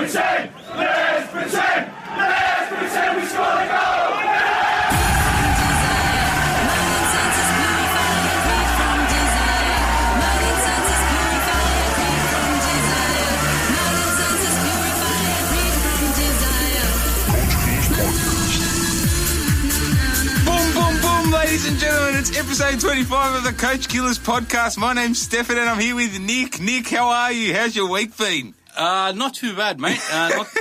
we score the goal! Ladies and gentlemen, it's episode 25 of the Coach Killers podcast. My name's Stefan and I'm here with Nick. Nick, how are you? How's your week been? Not too bad, mate.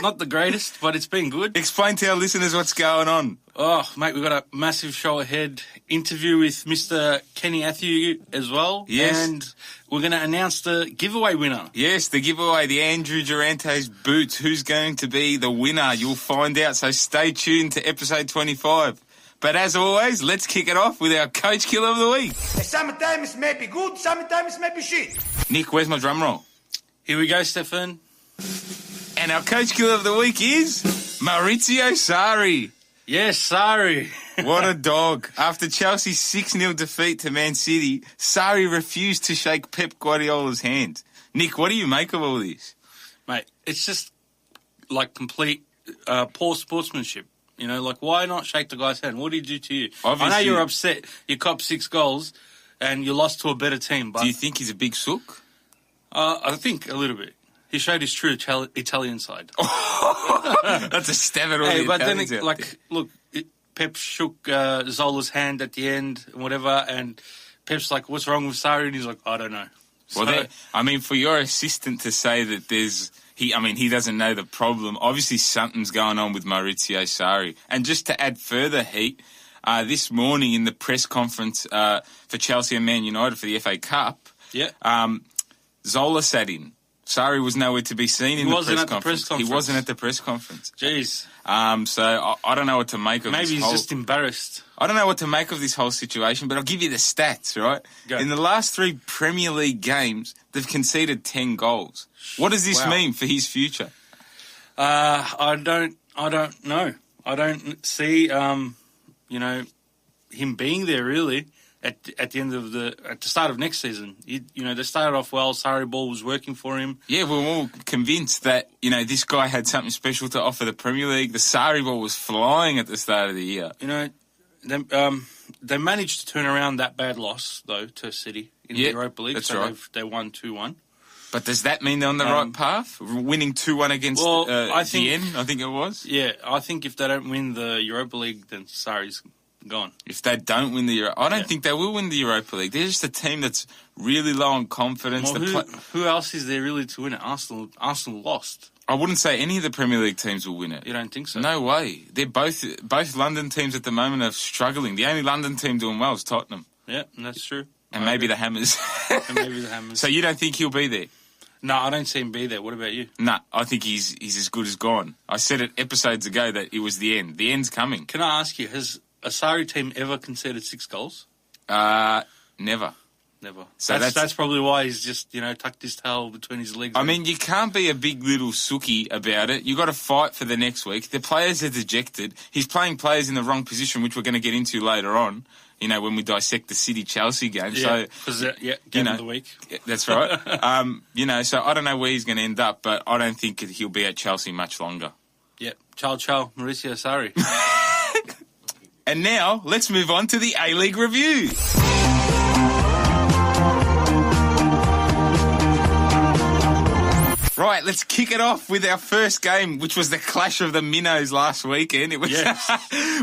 Not the greatest, but it's been good. Explain to our listeners what's going on. Oh, mate, we've got a massive show ahead. Interview with Mr. Kenny Athiu as well. Yes. And we're going to announce the giveaway winner. Yes, the giveaway, the Andrew Durante's boots. Who's going to be the winner? You'll find out, so stay tuned to episode 25. But as always, let's kick it off with our Coach Killer of the Week. Sometimes it may be good, sometimes it may be shit. Nick, where's my drum roll? Here we go, Stefan. And our Coach Killer of the Week is Maurizio Sarri. Yes, Sarri. What a dog. After Chelsea's 6-0 defeat to Man City, Sarri refused to shake Pep Guardiola's hand. Nick, what do you make of all this? Mate, it's just like complete poor sportsmanship. You know, like, why not shake the guy's hand? What did he do to you? Obviously, I know you're upset. You copped 6 goals and you lost to a better team. But do you think he's a big sook? I think a little bit. He showed his true Italian side. That's a stab at all the Italians out there. Look, Pep shook Zola's hand at the end and whatever, and Pep's like, what's wrong with Sarri? And he's like, I don't know. Well, for your assistant to say that he doesn't know the problem. Obviously, something's going on with Maurizio Sarri. And just to add further heat, this morning in the press conference for Chelsea and Man United for the FA Cup, Zola sat in. Sarri was nowhere to be seen in the press conference. He wasn't at the press conference. Jeez. So I don't know what to make of this. Maybe he's just embarrassed. I don't know what to make of this whole situation, but I'll give you the stats, right? Go. In the last 3 Premier League games, they've conceded 10 goals. What does this mean for his future? I don't know. I don't see, him being there really at the end of at the start of next season. They started off well. Sarri ball was working for him. Yeah, we're all convinced that, this guy had something special to offer the Premier League. The Sarri ball was flying at the start of the year. They managed to turn around that bad loss, though, to City in the Europa League. That's so right. They won 2-1. But does that mean they're on the right path? Winning 2-1 against Vienna, I think it was? Yeah, I think if they don't win the Europa League, then Sarri's gone. If they don't win the Europa... I don't think they will win the Europa League. They're just a team that's really low on confidence. Well, who else is there really to win it? Arsenal lost. I wouldn't say any of the Premier League teams will win it. You don't think so? No way. They're both London teams at the moment are struggling. The only London team doing well is Tottenham. Yeah, that's true. And maybe the Hammers. So you don't think he'll be there? No, I don't see him be there. What about you? No, I think he's as good as gone. I said it episodes ago that it was the end. The end's coming. Can I ask you, has a Sarri team ever conceded 6 goals? Never. So that's probably why he's just, tucked his tail between his legs. I mean, you can't be a big little sookie about it. You got to fight for the next week. The players are dejected. He's playing players in the wrong position, which we're going to get into later on. When we dissect the City-Chelsea game. Game of the week. That's right. So I don't know where he's going to end up, but I don't think he'll be at Chelsea much longer. Yep. Ciao, Maurizio Sarri. And now, let's move on to the A-League review. Right, let's kick it off with our first game, which was the clash of the minnows last weekend. It was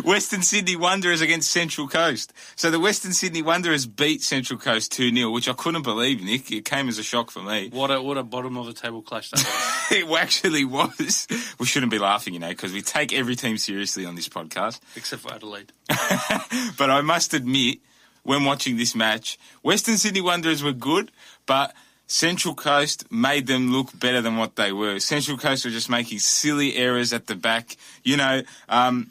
Western Sydney Wanderers against Central Coast. So the Western Sydney Wanderers beat Central Coast 2-0, which I couldn't believe, Nick. It came as a shock for me. What a bottom-of-the-table clash that was. It actually was. We shouldn't be laughing, because we take every team seriously on this podcast. Except for Adelaide. But I must admit, when watching this match, Western Sydney Wanderers were good, but Central Coast made them look better than what they were. Central Coast were just making silly errors at the back. Tarek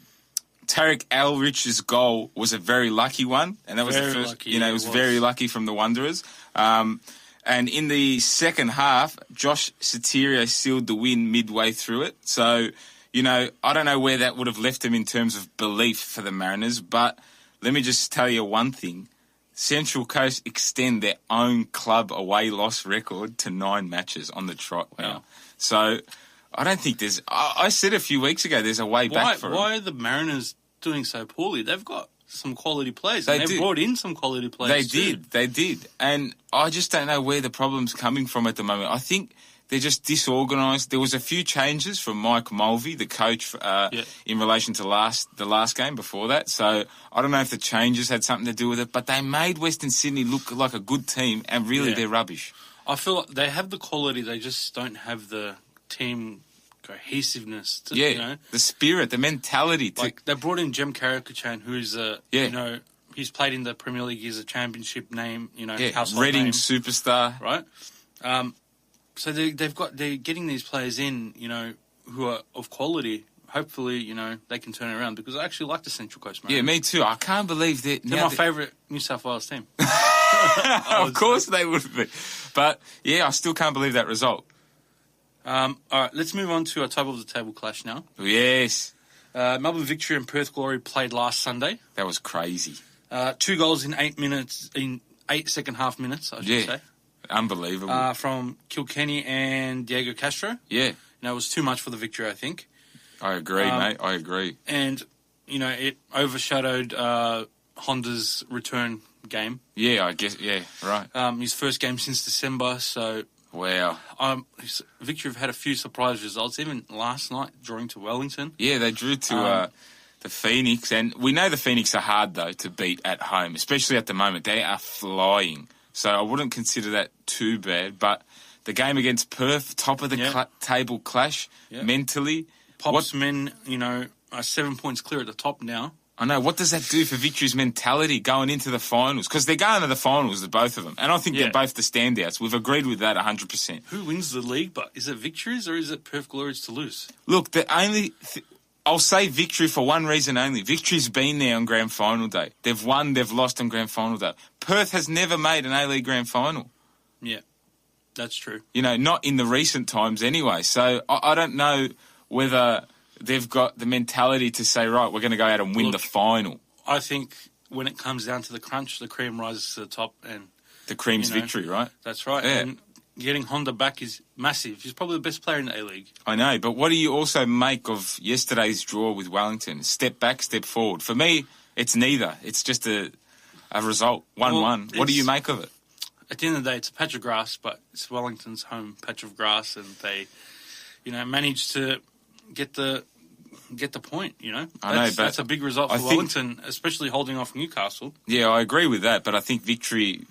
Alrich's goal was a very lucky one, and that was very the first. Lucky, it was very lucky from the Wanderers. And in the second half, Josh Sotirio sealed the win midway through it. So, I don't know where that would have left him in terms of belief for the Mariners, but let me just tell you one thing. Central Coast extend their own club away loss record to 9 matches on the trot now. Wow. So I don't think there's... I said a few weeks ago there's a way back for them. Why are the Mariners doing so poorly? They've got some quality players. They They've did. brought in some quality players They did. And I just don't know where the problem's coming from at the moment. I think they're just disorganised. There was a few changes from Mike Mulvey, the coach, in relation to the last game before that. So I don't know if the changes had something to do with it, but they made Western Sydney look like a good team, and really they're rubbish. I feel like they have the quality, they just don't have the team cohesiveness. The spirit, the mentality. Like, they brought in Jem Karakachan, who's he's played in the Premier League, he's a championship name, household Reading name. superstar. Right? So they're getting these players in, who are of quality. Hopefully, they can turn it around, because I actually like the Central Coast Mariners. Yeah, me too. I can't believe that. They're my favourite New South Wales team. Of course they would be. But, I still can't believe that result. All right, let's move on to our top of the table clash now. Yes. Melbourne Victory and Perth Glory played last Sunday. That was crazy. 2 goals in 8 second half minutes, I should say. Unbelievable. From Kilkenny and Diego Castro. Yeah. It was too much for the Victory, I think. I agree, mate. I agree. And, it overshadowed Honda's return game. Yeah, I guess. Yeah, right. His first game since December, so... Wow. Victory have had a few surprise results, even last night, drawing to Wellington. Yeah, they drew to the Phoenix, and we know the Phoenix are hard, though, to beat at home, especially at the moment. They are flying, so I wouldn't consider that too bad, but the game against Perth, top of the table clash, mentally... Pop's men, are 7 points clear at the top now. I know. What does that do for Victory's mentality going into the finals? Because they're going to the finals, the both of them. And I think they're both the standouts. We've agreed with that 100%. Who wins the league? But is it Victories or is it Perth Glories to lose? Look, I'll say Victory for one reason only. Victory's been there on Grand Final day. They've won, they've lost on Grand Final day. Perth has never made an A-League Grand Final. Yeah, that's true. Not in the recent times anyway. So I don't know whether... they've got the mentality to say, right, we're going to go out and win the final. I think when it comes down to the crunch, the cream rises to the top. And the cream's Victory, right? That's right. Yeah. And getting Honda back is massive. He's probably the best player in the A-League. I know, but what do you also make of yesterday's draw with Wellington? Step back, step forward. For me, it's neither. It's just a result, 1-1. What do you make of it? At the end of the day, it's a patch of grass, but it's Wellington's home patch of grass, and they, managed to get the point, I know, but that's a big result for Wellington, especially holding off Newcastle. Yeah, I agree with that, but I think Victory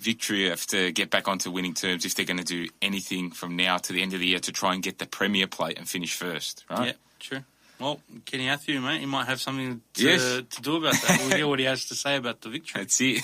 have to get back onto winning terms if they're going to do anything from now to the end of the year to try and get the Premier plate and finish first, right? Yeah, sure. Well, Kenny Athiu, mate, he might have something to do about that. We'll hear what he has to say about the Victory. That's it.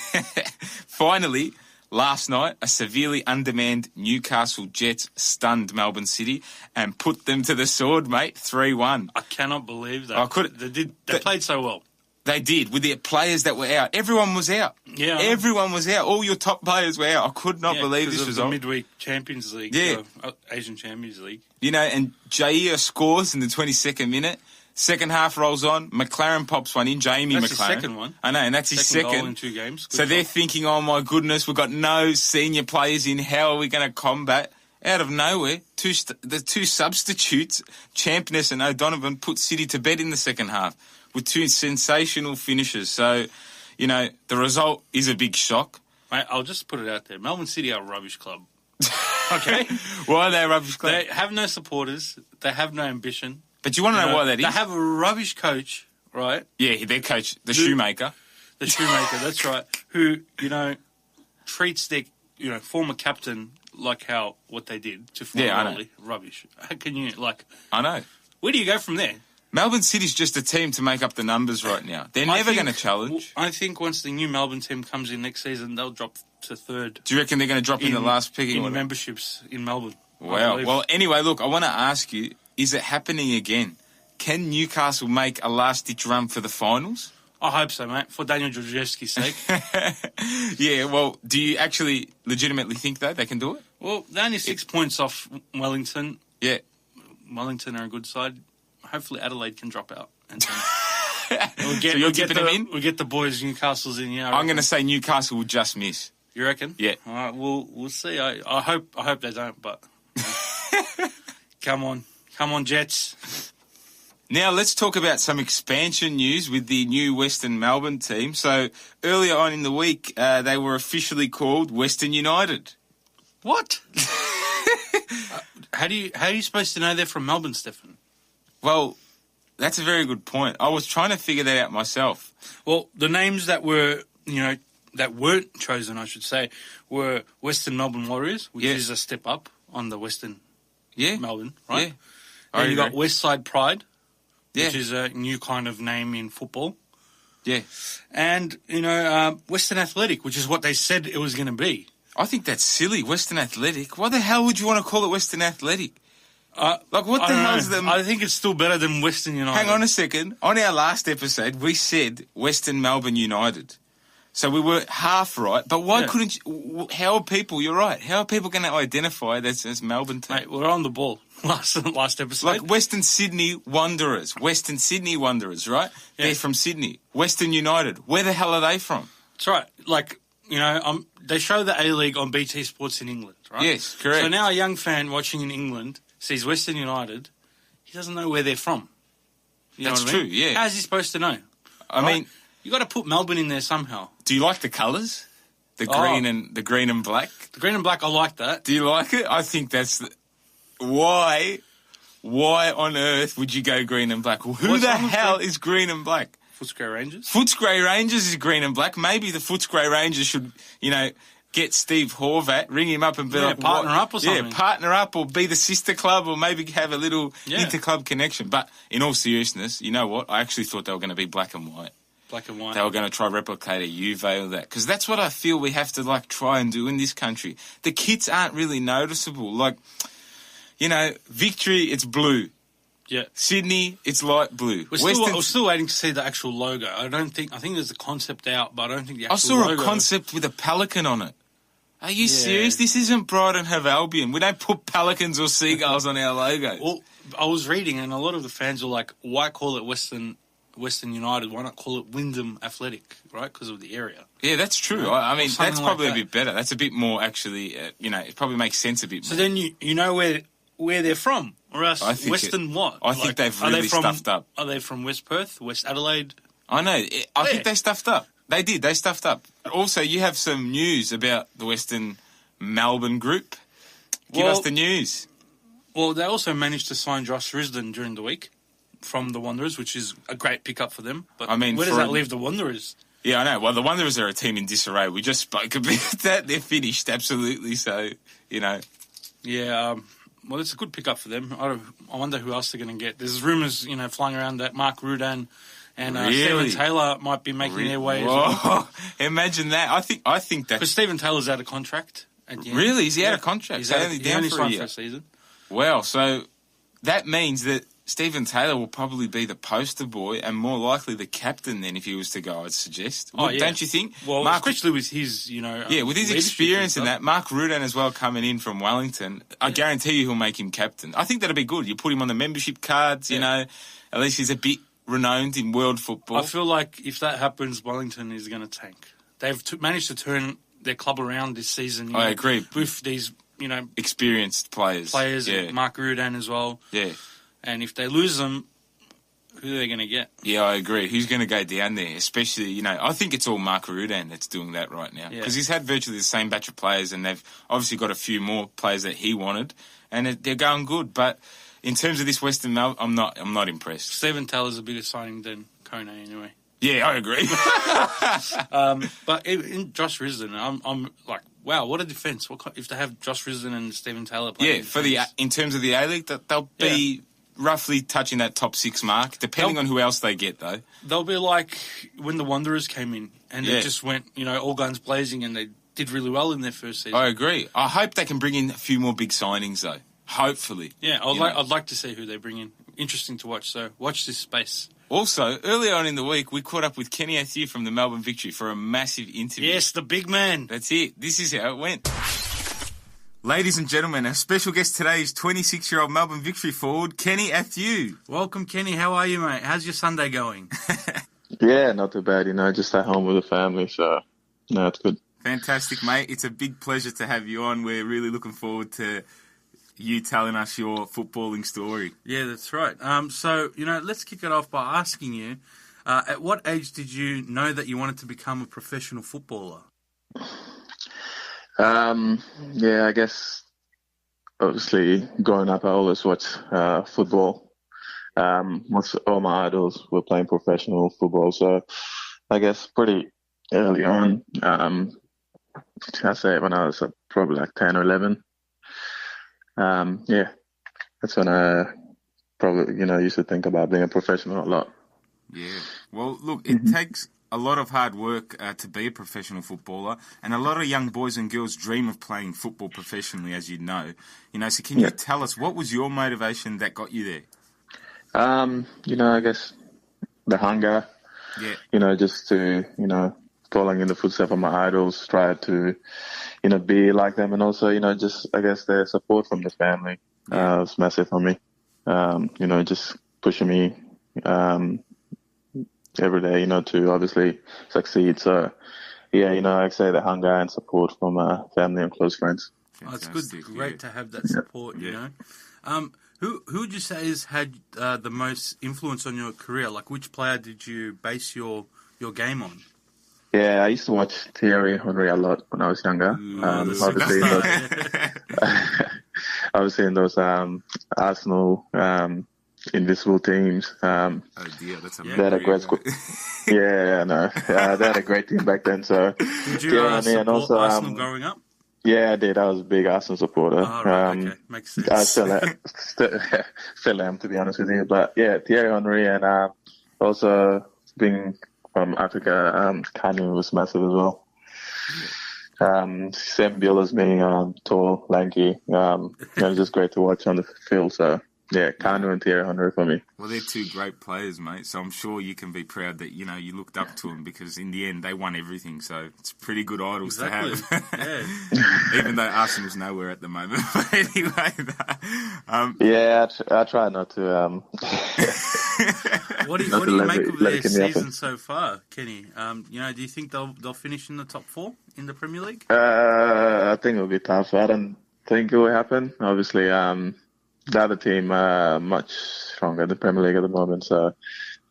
Finally... last night, a severely undermanned Newcastle Jets stunned Melbourne City and put them to the sword, mate, 3-1. I cannot believe that. They played so well. They did, with the players that were out. Everyone was out. Yeah. Everyone was out. All your top players were out. I could not believe this was the midweek Champions League. Yeah. Asian Champions League. And Jair scores in the 22nd minute. Second half rolls on. McLaren pops one in. Jamie that's McLaren. That's his second one. I know, and that's his second. Goal in 2 games. So they're thinking, oh my goodness, we've got no senior players in. How are we going to combat? Out of nowhere, the two substitutes, Champness and O'Donovan, put City to bed in the second half with 2 sensational finishes. So, the result is a big shock. Mate, I'll just put it out there. Melbourne City are a rubbish club. Okay? Why are they a rubbish club? They have no supporters. They have no ambition. But you want to know why that is? They have a rubbish coach, right? Yeah, their coach, the shoemaker. The shoemaker, that's right. Who, treats their, former captain like what they did to Fornelli. Rubbish. How can you, I know. Where do you go from there? Melbourne City's just a team to make up the numbers right now. They're never going to challenge. I think once the new Melbourne team comes in next season, they'll drop to 3rd. Do you reckon they're going to drop in the last pick? In memberships in Melbourne. Wow. Well, anyway, look, I want to ask you, is it happening again? Can Newcastle make a last-ditch run for the finals? I hope so, mate, for Daniel Georgievski's sake. Yeah, well, do you actually legitimately think, though, they can do it? Well, they're only 6 points off Wellington. Yeah. Wellington are a good side. Hopefully Adelaide can drop out. And we'll get them in? We'll get the boys Newcastle's in, yeah. I'm going to say Newcastle will just miss. You reckon? Yeah. All right, we'll see. I hope they don't, but... Come on. Come on, Jets. Now let's talk about some expansion news with the new Western Melbourne team. So earlier on in the week, they were officially called Western United. What? How are you supposed to know they're from Melbourne, Stefan? Well, that's a very good point. I was trying to figure that out myself. Well, the names that were, that weren't chosen, I should say, were Western Melbourne Warriors, which is a step up on the Western Melbourne, right? Yeah. Then you got Westside Pride, Yeah. which is a new kind of name in football. Yeah. And, Western Athletic, which is what they said it was going to be. I think that's silly. Western Athletic. Why the hell would you want to call it Western Athletic? What the hell's them? I think it's still better than Western United. Hang on a second. On our last episode, we said Western Melbourne United. So we were half right, but why couldn't you... How are people... You're right. How are people going to identify that as Melbourne team? Mate, we're on the ball last episode. Like Western Sydney Wanderers. Western Sydney Wanderers, right? Yeah. They're from Sydney. Western United. Where the hell are they from? That's right. They show the A-League on BT Sports in England, right? Yes, correct. So now a young fan watching in England sees Western United, he doesn't know where they're from. You know That's what I mean? true, yeah. How's he supposed to know? I mean... You got to put Melbourne in there somehow. Do you like the colours? The green and black? The green and black, I like that. Do you like it? I think that's... Why on earth would you go green and black? Who the hell is green and black? Footscray Rangers. Footscray Rangers is green and black. Maybe the Footscray Rangers should, get Steve Horvat, ring him up and be like... partner up or something. Yeah, partner up or be the sister club or maybe have a little inter-club connection. But in all seriousness, you know what? I actually thought they were going to be black and white. Black and white. They were going to try replicate a Juve or that. Because that's what I feel we have to, try and do in this country. The kits aren't really noticeable. Victory, it's blue. Yeah. Sydney, it's light blue. We're still waiting to see the actual logo. I think there's a concept out, but I don't think the actual logo... I saw a concept with a pelican on it. Are you serious? This isn't Brighton Hove Albion. We don't put pelicans or seagulls on our logos. Well, I was reading, and a lot of the fans were like, why call it Western United? Why not call it Wyndham Athletic, right? Because of the area. Yeah, that's true. I mean, that's probably a bit better. That's a bit more actually, it probably makes sense a bit more. So then you know where they're from, or else Western what? I think they've really stuffed up. Are they from West Perth, West Adelaide? I know. I think they stuffed up. They did. They stuffed up. Also, you have some news about the Western Melbourne group. Give us the news. Well, they also managed to sign Josh Risdon during the week from the Wanderers, which is a great pickup for them. But where does that leave the Wanderers? Yeah, I know. Well, the Wanderers are a team in disarray. We just spoke about that. They're finished, absolutely. So, Yeah, well, it's a good pickup for them. I wonder who else they're going to get. There's rumours, flying around that Mark Rudan and Stephen Taylor might be making their way as well. Imagine that. I think that... Because Stephen Taylor's out of contract at the end. Really? Is he out of contract? He's only down for a year. For a season. Well, so that means that Stephen Taylor will probably be the poster boy and more likely the captain then if he was to go, I'd suggest. Don't you think? Well, especially with his, with his experience in that. Mark Rudan as well coming in from Wellington. I guarantee you he'll make him captain. I think that'll be good. You put him on the membership cards, at least he's a bit renowned in world football. I feel like if that happens, Wellington is going to tank. They've managed to turn their club around this season. I agree. With these, experienced players. And Mark Rudan as well. Yeah. And if they lose them, who are they going to get? Yeah, I agree. Who's going to go down there? Especially, I think it's all Mark Rudan that's doing that right now. Because he's had virtually the same batch of players and they've obviously got a few more players that he wanted and they're going good. But in terms of this Western Melbourne, I'm not impressed. Stephen Taylor's a bigger signing than Kone anyway. Yeah, I agree. But in Josh Risdon, I'm like, wow, what a defence! If they have Josh Risdon and Stephen Taylor playing? Yeah, in terms of the A-League, they'll be roughly touching that top 6 mark, depending on who else they get, though. They'll be like when the Wanderers came in and they just went, all guns blazing, and they did really well in their first season. I agree. I hope they can bring in a few more big signings, though. Hopefully. Yeah, I'd like to see who they bring in. Interesting to watch, so watch this space. Also, earlier on in the week, we caught up with Kenny Athiu from the Melbourne Victory for a massive interview. Yes, the big man. That's it. This is how it went. Ladies and gentlemen, our special guest today is 26-year-old Melbourne Victory forward, Kenny Athiu. Welcome, Kenny. How are you, mate? How's your Sunday going? Yeah, not too bad, just at home with the family, so, no, it's good. Fantastic, mate. It's a big pleasure to have you on. We're really looking forward to you telling us your footballing story. Yeah, that's right. So, let's kick it off by asking you, at what age did you know that you wanted to become a professional footballer? Yeah, I guess obviously growing up, I always watched football. Most all my idols were playing professional football, so I guess pretty early on, I say when I was probably like 10 or 11. Yeah, that's when I probably, used to think about being a professional a lot. Yeah. Well, look, it takes a lot of hard work to be a professional footballer, and a lot of young boys and girls dream of playing football professionally, as you know. So can you tell us, what was your motivation that got you there? I guess the hunger, just to, following in the footsteps of my idols, try to, be like them. And also, just, I guess, the support from the family was massive for me. Just pushing me every day, to obviously succeed. So, I'd say the hunger and support from family and close friends. Oh, it's good, great to have that support, you know. Who would you say has had the most influence on your career? Like, which player did you base your game on? Yeah, I used to watch Thierry Henry a lot when I was younger. Obviously in those Arsenal invisible teams. Oh dear, that's a they had a great squad. Yeah, no, they had a great team back then. So did you support Arsenal growing up? Yeah, I did. I was a big Arsenal supporter. Oh, right, okay. Makes sense. I still am, to be honest with you. But yeah, Thierry Henry, and also being from Africa, Kanu was massive as well. Same bill as me, tall, lanky. Just great to watch on the field. So yeah, Kanu and Thierry Henry for me. Well, they're two great players, mate. So I'm sure you can be proud that you looked up to them, because in the end they won everything. So it's pretty good idols to have. Yeah. Even though Arsenal's nowhere at the moment. But anyway, I try not to. What do you make of their season so far, Kenny? Do you think they'll finish in the top 4 in the Premier League? I think it'll be tough. I don't think it will happen. Obviously, the other team much stronger in the Premier League at the moment, so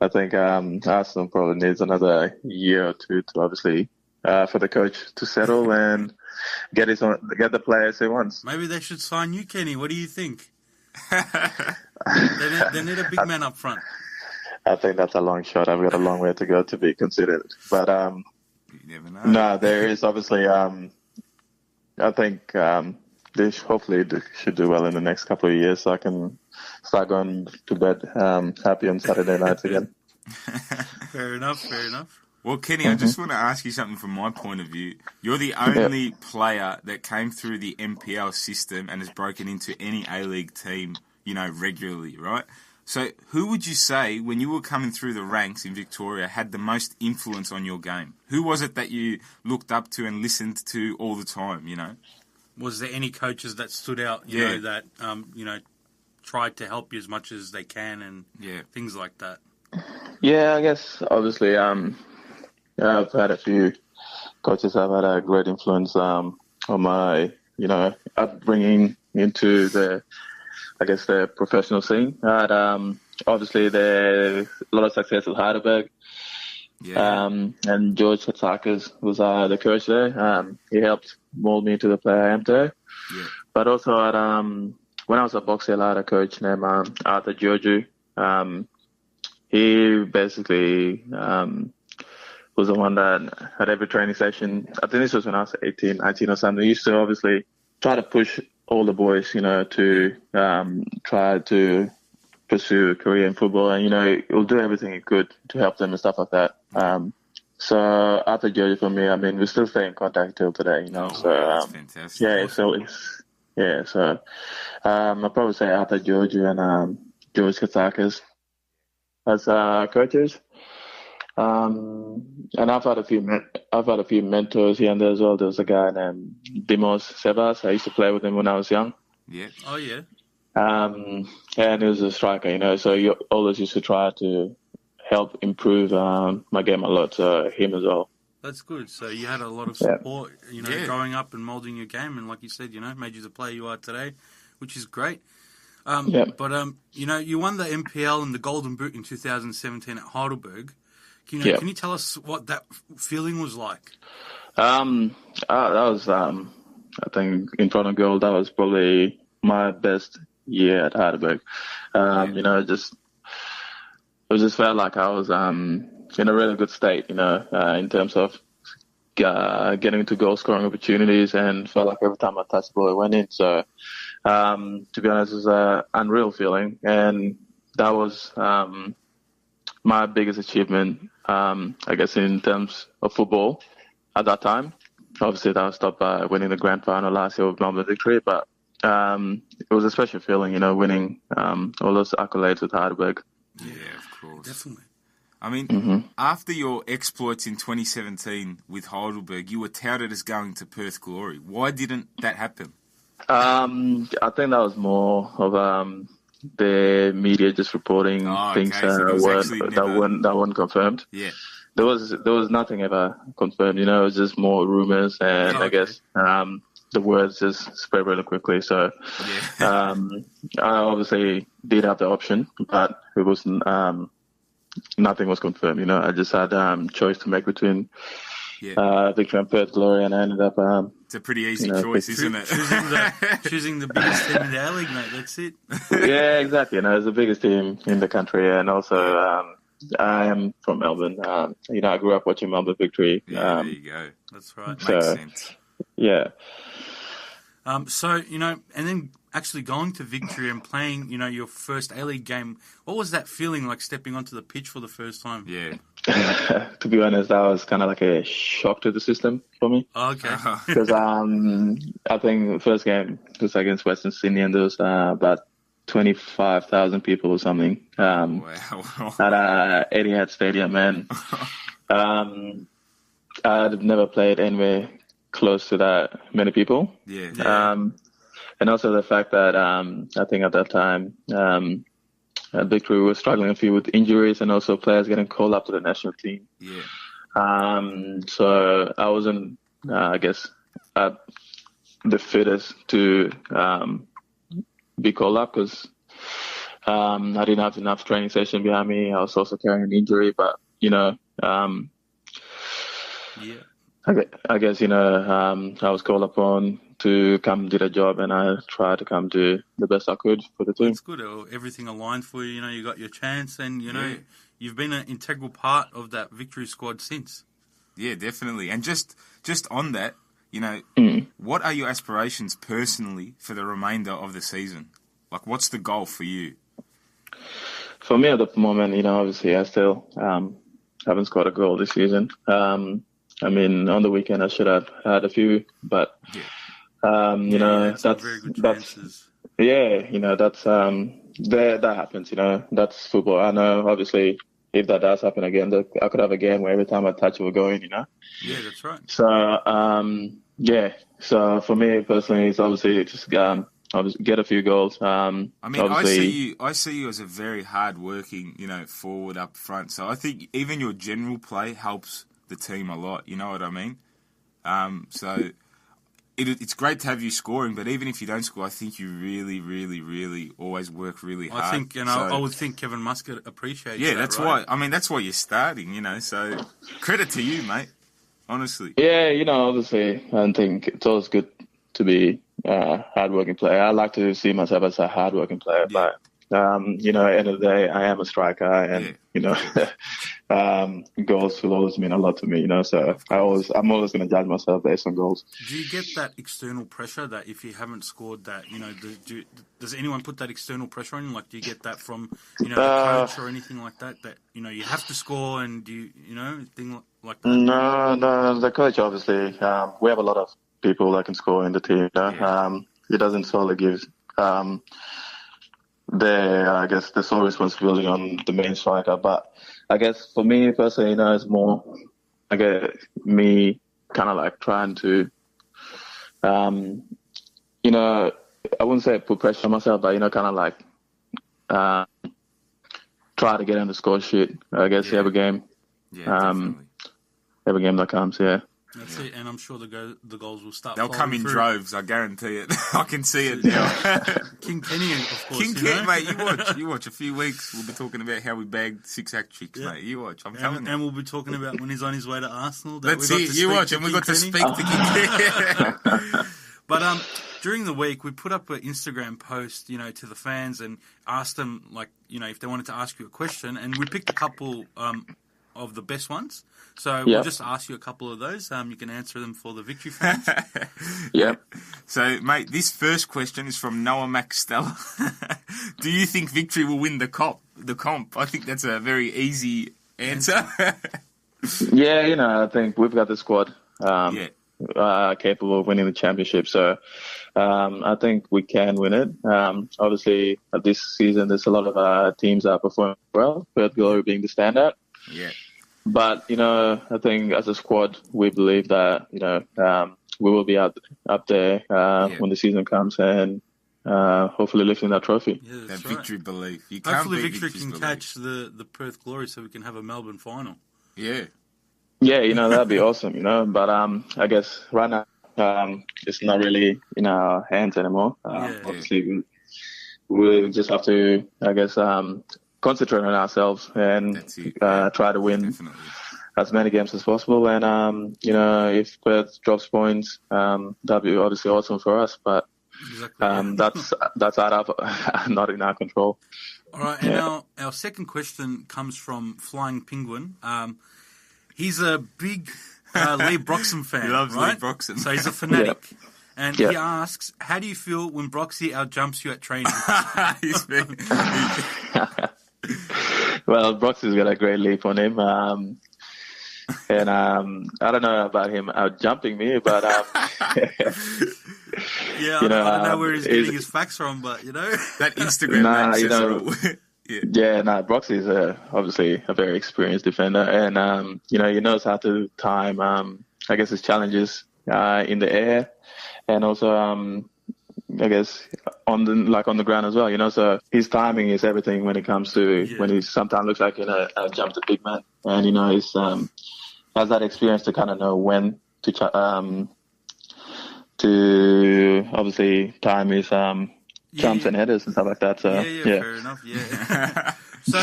I think Arsenal probably needs another year or two to obviously for the coach to settle and get the players he wants. Maybe they should sign you, Kenny. What do you think? they need a big man up front. I think that's a long shot. I've got a long way to go to be considered, but you never know. No, there is obviously. I think. They hopefully should do well in the next couple of years, so I can start going to bed happy on Saturday nights again. Fair enough. Well, Kenny, I just want to ask you something from my point of view. You're the only player that came through the NPL system and has broken into any A-League team, regularly, right? So who would you say, when you were coming through the ranks in Victoria, had the most influence on your game? Who was it that you looked up to and listened to all the time, Was there any coaches that stood out, that, tried to help you as much as they can and things like that? Yeah, I guess, obviously, I've had a few coaches that have had a great influence on my, upbringing into the professional scene. I had, obviously, a lot of success at Heidelberg. Yeah. And George Katsakis was the coach there. He helped mold me into the player I am today. Yeah. But also at when I was at Boxhill, I had a coach named Arthur Georgiou. He basically was the one that at every training session, I think this was when I was 18, 19 or something, he used to obviously try to push all the boys, to try to pursue a career in football, and he'll do everything he could to help them and stuff like that. So Arthur Georgiou for me, we still stay in contact till today, that's fantastic. Yeah, so I'll probably say Arthur Georgiou and George Katsakis as coaches. And I've had a few mentors here and there as well. There was a guy named Dimos Sebas. I used to play with him when I was young. Yeah. Oh yeah. And he was a striker, so you always used to try to help improve my game a lot. So him as well. That's good. So you had a lot of support, growing up and moulding your game, and like you said, made you the player you are today. which is great. Yep. But you won the MPL and the Golden Boot in 2017 at Heidelberg. Can you tell us what that feeling was like? That was, I think, in front of goal, that was probably my best year at Heidelberg. It just felt like I was in a really good state, in terms of getting to goal scoring opportunities, and felt like every time I touched the ball, it went in. So, to be honest, it was an unreal feeling, and that was my biggest achievement, I guess, in terms of football at that time. Obviously, that was stopped by winning the grand final last year with Melbourne Victory, but it was a special feeling, winning all those accolades with Heidelberg. Yeah, of course. Definitely. I mean, after your exploits in 2017 with Heidelberg, you were touted as going to Perth Glory. Why didn't that happen? I think that was more of the media just reporting things that weren't confirmed. Yeah. There was nothing ever confirmed. It was just more rumors, and I guess the words just spread really quickly. So I obviously did have the option, but it wasn't. Nothing was confirmed. I just had choice to make between Victory and Perth Glory, and I ended up. It's a pretty easy choice, isn't it? Choosing the biggest team in the A-League, mate. That's it. Yeah, exactly. It's the biggest team in the country, and also I am from Melbourne. I grew up watching Melbourne Victory. There you go. That's right. Makes sense. Yeah. And then actually going to Victory and playing, your first A-League game, what was that feeling like stepping onto the pitch for the first time? Yeah. To be honest, that was kind of like a shock to the system for me. Oh, okay. Because I think the first game was against Western Sydney, and there was about 25,000 people or something at Etihad Stadium, and I'd never played anywhere close to that many people. Yeah. And also the fact that I think at that time at Victory was struggling a few with injuries, and also players getting called up to the national team. Yeah. So I wasn't, I guess, the fittest to be called up, because I didn't have enough training session behind me. I was also carrying an injury, but I guess I was called upon to come do the job, and I tried to come do the best I could for the team. It's good. Everything aligned for you. You got your chance, and you've been an integral part of that Victory squad since. Yeah, definitely. And just on that, what are your aspirations personally for the remainder of the season? Like, what's the goal for you? For me at the moment, obviously I still haven't scored a goal this season. On the weekend I should have had a few, but that's very good chances. That's that happens. That's football. I know, obviously, if that does happen again, I could have a game where every time I touch it will go in. Yeah, that's right. So So for me personally, it's obviously just get a few goals. I see you as a very hard-working, forward up front. So I think even your general play helps the team a lot. You know what I mean? So it's great to have you scoring, but even if you don't score, I think you really, really, really always work really hard. I think, I would think Kevin Muscat appreciates that. Yeah, that's right? why. That's why you're starting. So credit to you, mate. Honestly. Yeah, obviously, I think it's always good to be a hard-working player. I like to see myself as a hard-working player, but at the end of the day, I am a striker, and goals will always mean a lot to me. So I'm always going to judge myself based on goals. Do you get that external pressure that if you haven't scored that, does anyone put that external pressure on you? Like, do you get that from the coach or anything like that? That you have to score, and thing like that. No, the coach obviously. We have a lot of people that can score in the team. He doesn't solely give the sole responsibility on the main striker. But I guess for me personally, it's more, I guess, me kind of like trying to, I wouldn't say put pressure on myself, but kind of like try to get on the score sheet. I guess every game, definitely. every game that comes. Yeah. That's it, and I'm sure the goals will start. They'll come in through. droves, I guarantee it. I can see it now. King Kenny, of course. King Kenny, mate, you watch. A few weeks, we'll be talking about how we bagged 6 hat-tricks, mate. You watch, I'm telling you. And we'll be talking about when he's on his way to Arsenal. That's it, you watch, and we got to speak to King Kenny. But during the week, we put up an Instagram post, to the fans and asked them, if they wanted to ask you a question, and we picked a couple of the best ones. So we'll just ask you a couple of those. You can answer them for the Victory fans. Yep. So, mate, this first question is from Noah McStella. Do you think Victory will win the comp? I think that's a very easy answer. Yeah, I think we've got the squad capable of winning the championship. So I think we can win it. Obviously, this season, there's a lot of teams that are performing well, Perth Glory being the standout. Yeah. But, I think as a squad, we believe that, we will be up there when the season comes and hopefully lifting that trophy. Yeah, that Victory belief. You can't Hopefully Victory can catch the Perth Glory so we can have a Melbourne final. Yeah. Yeah, that'd be awesome, But I guess right now it's not really in our hands anymore. Obviously, we just have to, I guess, concentrate on ourselves and try to win as many games as possible. And, if Perth drops points, that'd be obviously awesome for us. But that's out of not in our control. All right, and our second question comes from Flying Penguin. He's a big Lee Broxham fan. He loves right? Lee Broxham. So he's a fanatic. Yep. And he asks, how do you feel when Broxy outjumps you at training? Well, Broxy's got a great leap on him. And I don't know about him outjumping me, but... I don't know where he's getting his facts from, but, That Instagram Broxy is obviously a very experienced defender, and he knows how to time I guess his challenges in the air, and also I guess on the ground as well. So his timing is everything when it comes to when he sometimes looks like jump the big man, and he's has that experience to kind of know when to obviously time his jumps and headers and stuff like that. So fair enough. Yeah. So,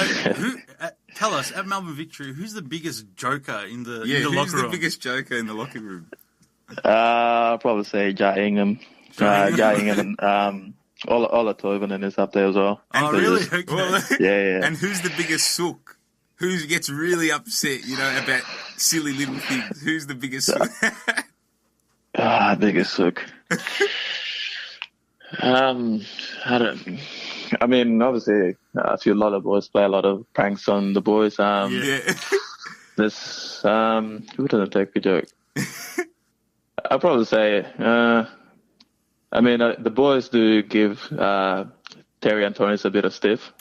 tell us at Melbourne Victory, who's the biggest joker in the locker room? Who's the biggest joker in the locker room? I'll probably say Jai Ingham. Jai Ingham and Ola Toivonen is up there as well. Oh, really? Okay. Well, yeah. And who's the biggest sook? Who gets really upset, about silly little things? Who's the biggest sook? Biggest sook. Obviously, a lot of boys play a lot of pranks on the boys. There's who doesn't take a joke? I'll probably say, the boys do give Terry Antonis a bit of stiff.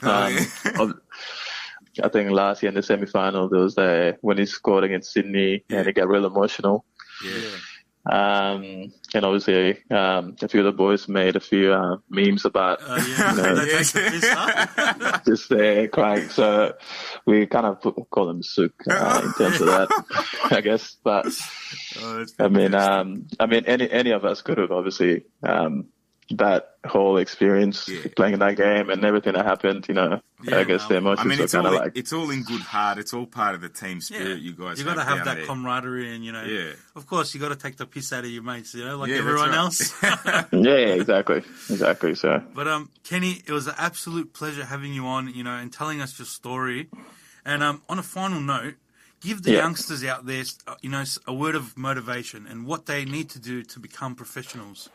I think last year in the semi-final, there was when he scored against Sydney and he got real emotional. And obviously, a few of the boys made a few memes about just crying. So we kind of call them sook in terms of that, I guess. But any of us could have obviously that whole experience playing in that game and everything that happened. I guess the emotions are kind of it's all in good heart. It's all part of the team spirit. You guys, you got to have that camaraderie, and of course, you got to take the piss out of your mates, like everyone else. Exactly. So, but Kenny, it was an absolute pleasure having you on, and telling us your story. And on a final note, give the youngsters out there, a word of motivation and what they need to do to become professionals.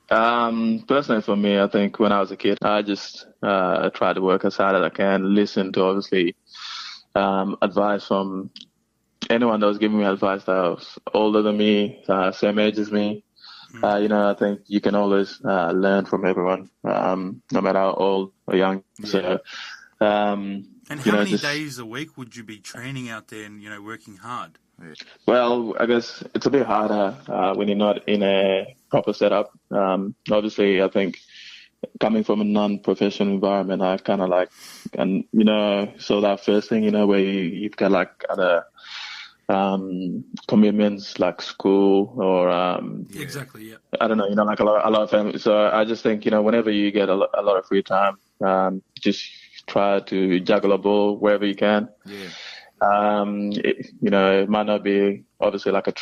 Personally for me, I think when I was a kid, I just tried to work as hard as I can, listen to obviously advice from anyone that was giving me advice that was older than me, same age as me. I think you can always learn from everyone, no matter how old or young. So, and how many days a week would you be training out there and, working hard? Well, I guess it's a bit harder when you're not in a proper setup. Obviously, I think coming from a non-professional environment, I kind of so that first thing, where you've got other commitments like school or Exactly. Yeah. I don't know, like a lot of family. So I just think, whenever you get a lot of free time, just try to juggle a ball wherever you can. Yeah. It might not be obviously like a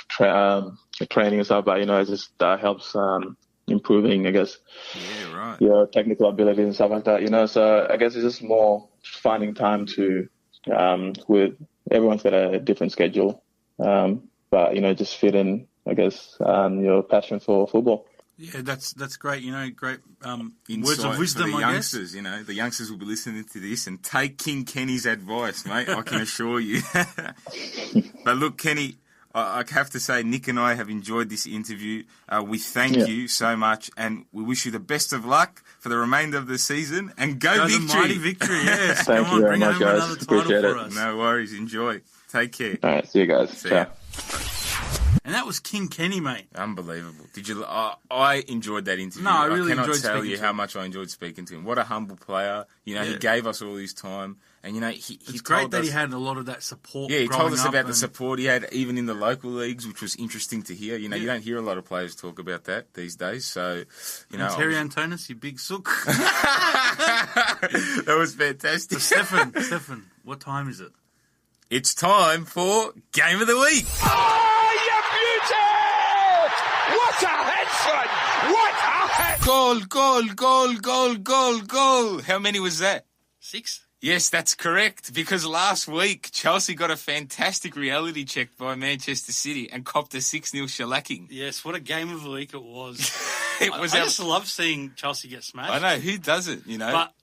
training or stuff, but it just helps improving, I guess, Yeah, right. your technical abilities and stuff like that. So I guess it's just more finding time to with everyone's got a different schedule, but just fit in, I guess, your passion for football. Yeah, that's great. Great Insight words of wisdom, for the I youngsters. guess. The youngsters will be listening to this and take King Kenny's advice, mate. I can assure you. But look, Kenny, I have to say, Nick and I have enjoyed this interview. We thank you so much, and we wish you the best of luck for the remainder of the season. And go Victory! The mighty Victory, yes. Thank Come you on, very bring much, home guys. another title Appreciate for it. us. No worries. Enjoy. Take care. All right, see you guys. See Ciao. ya. And that was King Kenny, mate. Unbelievable. Did you? I enjoyed that interview. No, I really cannot enjoyed tell speaking you to how him. much I enjoyed speaking to him. What a humble player. He gave us all his time, and he It's great told that us, he had a lot of that support. Yeah, he told us growing about up the and- support he had even in the local leagues, which was interesting to hear. You don't hear a lot of players talk about that these days. So, And Terry Antonis, you big sook. that was fantastic. Stefan, what time is it? It's time for Game of the Week. Oh, you beauty! What a headshot! What a head! Goal. How many was that? 6? Yes, that's correct, because last week Chelsea got a fantastic reality check by Manchester City and copped a 6-0 shellacking. Yes, what a game of the week it was. It I was just love seeing Chelsea get smashed. I know, who does it, But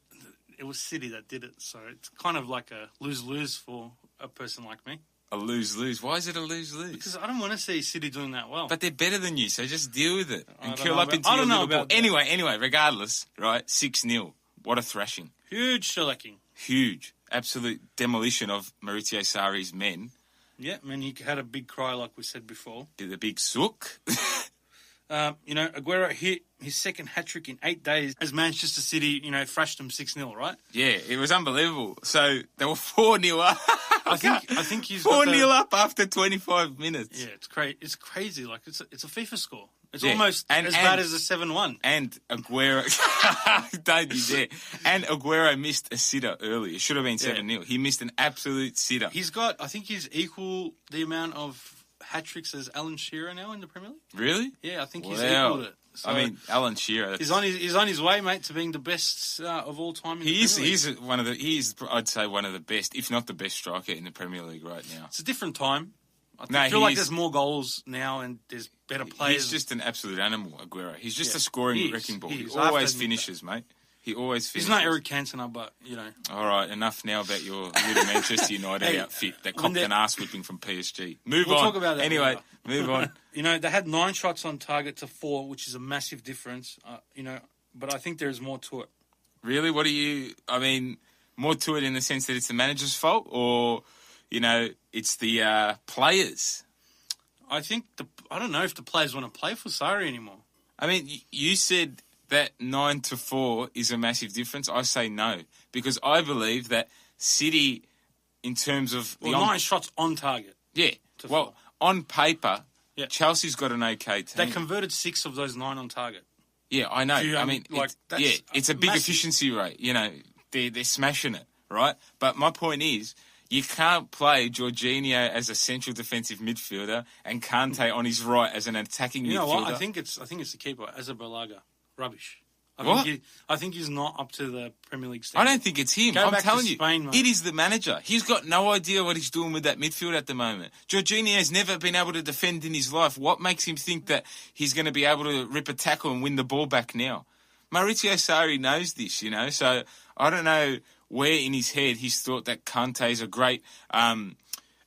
it was City that did it, so it's kind of like a lose-lose for a person like me. A lose-lose. Why is it a lose-lose? Because I don't want to see City doing that well. But they're better than you, so just deal with it and I don't curl know up about- into I your don't know little ball. about that. Anyway, regardless, right, 6-0. What a thrashing. Huge shellacking. Huge. Absolute demolition of Maurizio Sarri's men. Yeah, he had a big cry like we said before. Did the big sook. Aguero hit his second hat-trick in 8 days as Manchester City, thrashed them 6-0, right? Yeah, it was unbelievable. So they were 4-0 up. I think he's 4-0 up after 25 minutes. Yeah, it's crazy. Like it's a FIFA score. It's Yeah, almost as bad as a 7-1. And Aguero, don't you dare. And Aguero missed a sitter early. It should have been 7-0. He missed an absolute sitter. I think he's equal the amount of hat-tricks as Alan Shearer now in the Premier League. Really? Yeah, I think he's Wow. equaled it. So Alan Shearer. he's on his way, mate, to being the best of all time in the Premier League. He's I'd say one of the best, if not the best striker in the Premier League right now. It's a different time. No, I feel like he is- there's more goals now and there's better players. He's just an absolute animal, Aguero. He's just a scoring he is. wrecking ball. He He is. I have to always admit finishes, mate. He always finishes. He's not Eric Cantona, but, All right, enough now about your little Manchester United Hey, outfit that when copped they- an ass whipping from PSG. Move We'll on. talk about that Anyway, later. move on. They had 9 shots on target to 4, which is a massive difference, but I think there's more to it. Really? More to it in the sense that it's the manager's fault, or, it's the players? I think I don't know if the players want to play for Sarri anymore. You said that 9-4 is a massive difference. I say no, because I believe that City, in terms of Well, 9 shots on target. yeah, to well, 4. on paper, Yeah. Chelsea's got an okay team. They converted 6 of those 9 on target. Yeah, I know. That's it's a big massive. efficiency rate. They're smashing it, right? But my point is, you can't play Jorginho as a central defensive midfielder and Kante on his right as an attacking You know midfielder. what? I think it's the keeper, Azabalaga. Rubbish. What? I think he's not up to the Premier League I standard. don't think it's him. Go I'm back to telling you, Spain, mate. it is the manager. He's got no idea what he's doing with that midfield at the moment. Jorginho's never been able to defend in his life. What makes him think that he's going to be able to rip a tackle and win the ball back now? Maurizio Sarri knows this, so I don't know where in his head he's thought that Kante's a great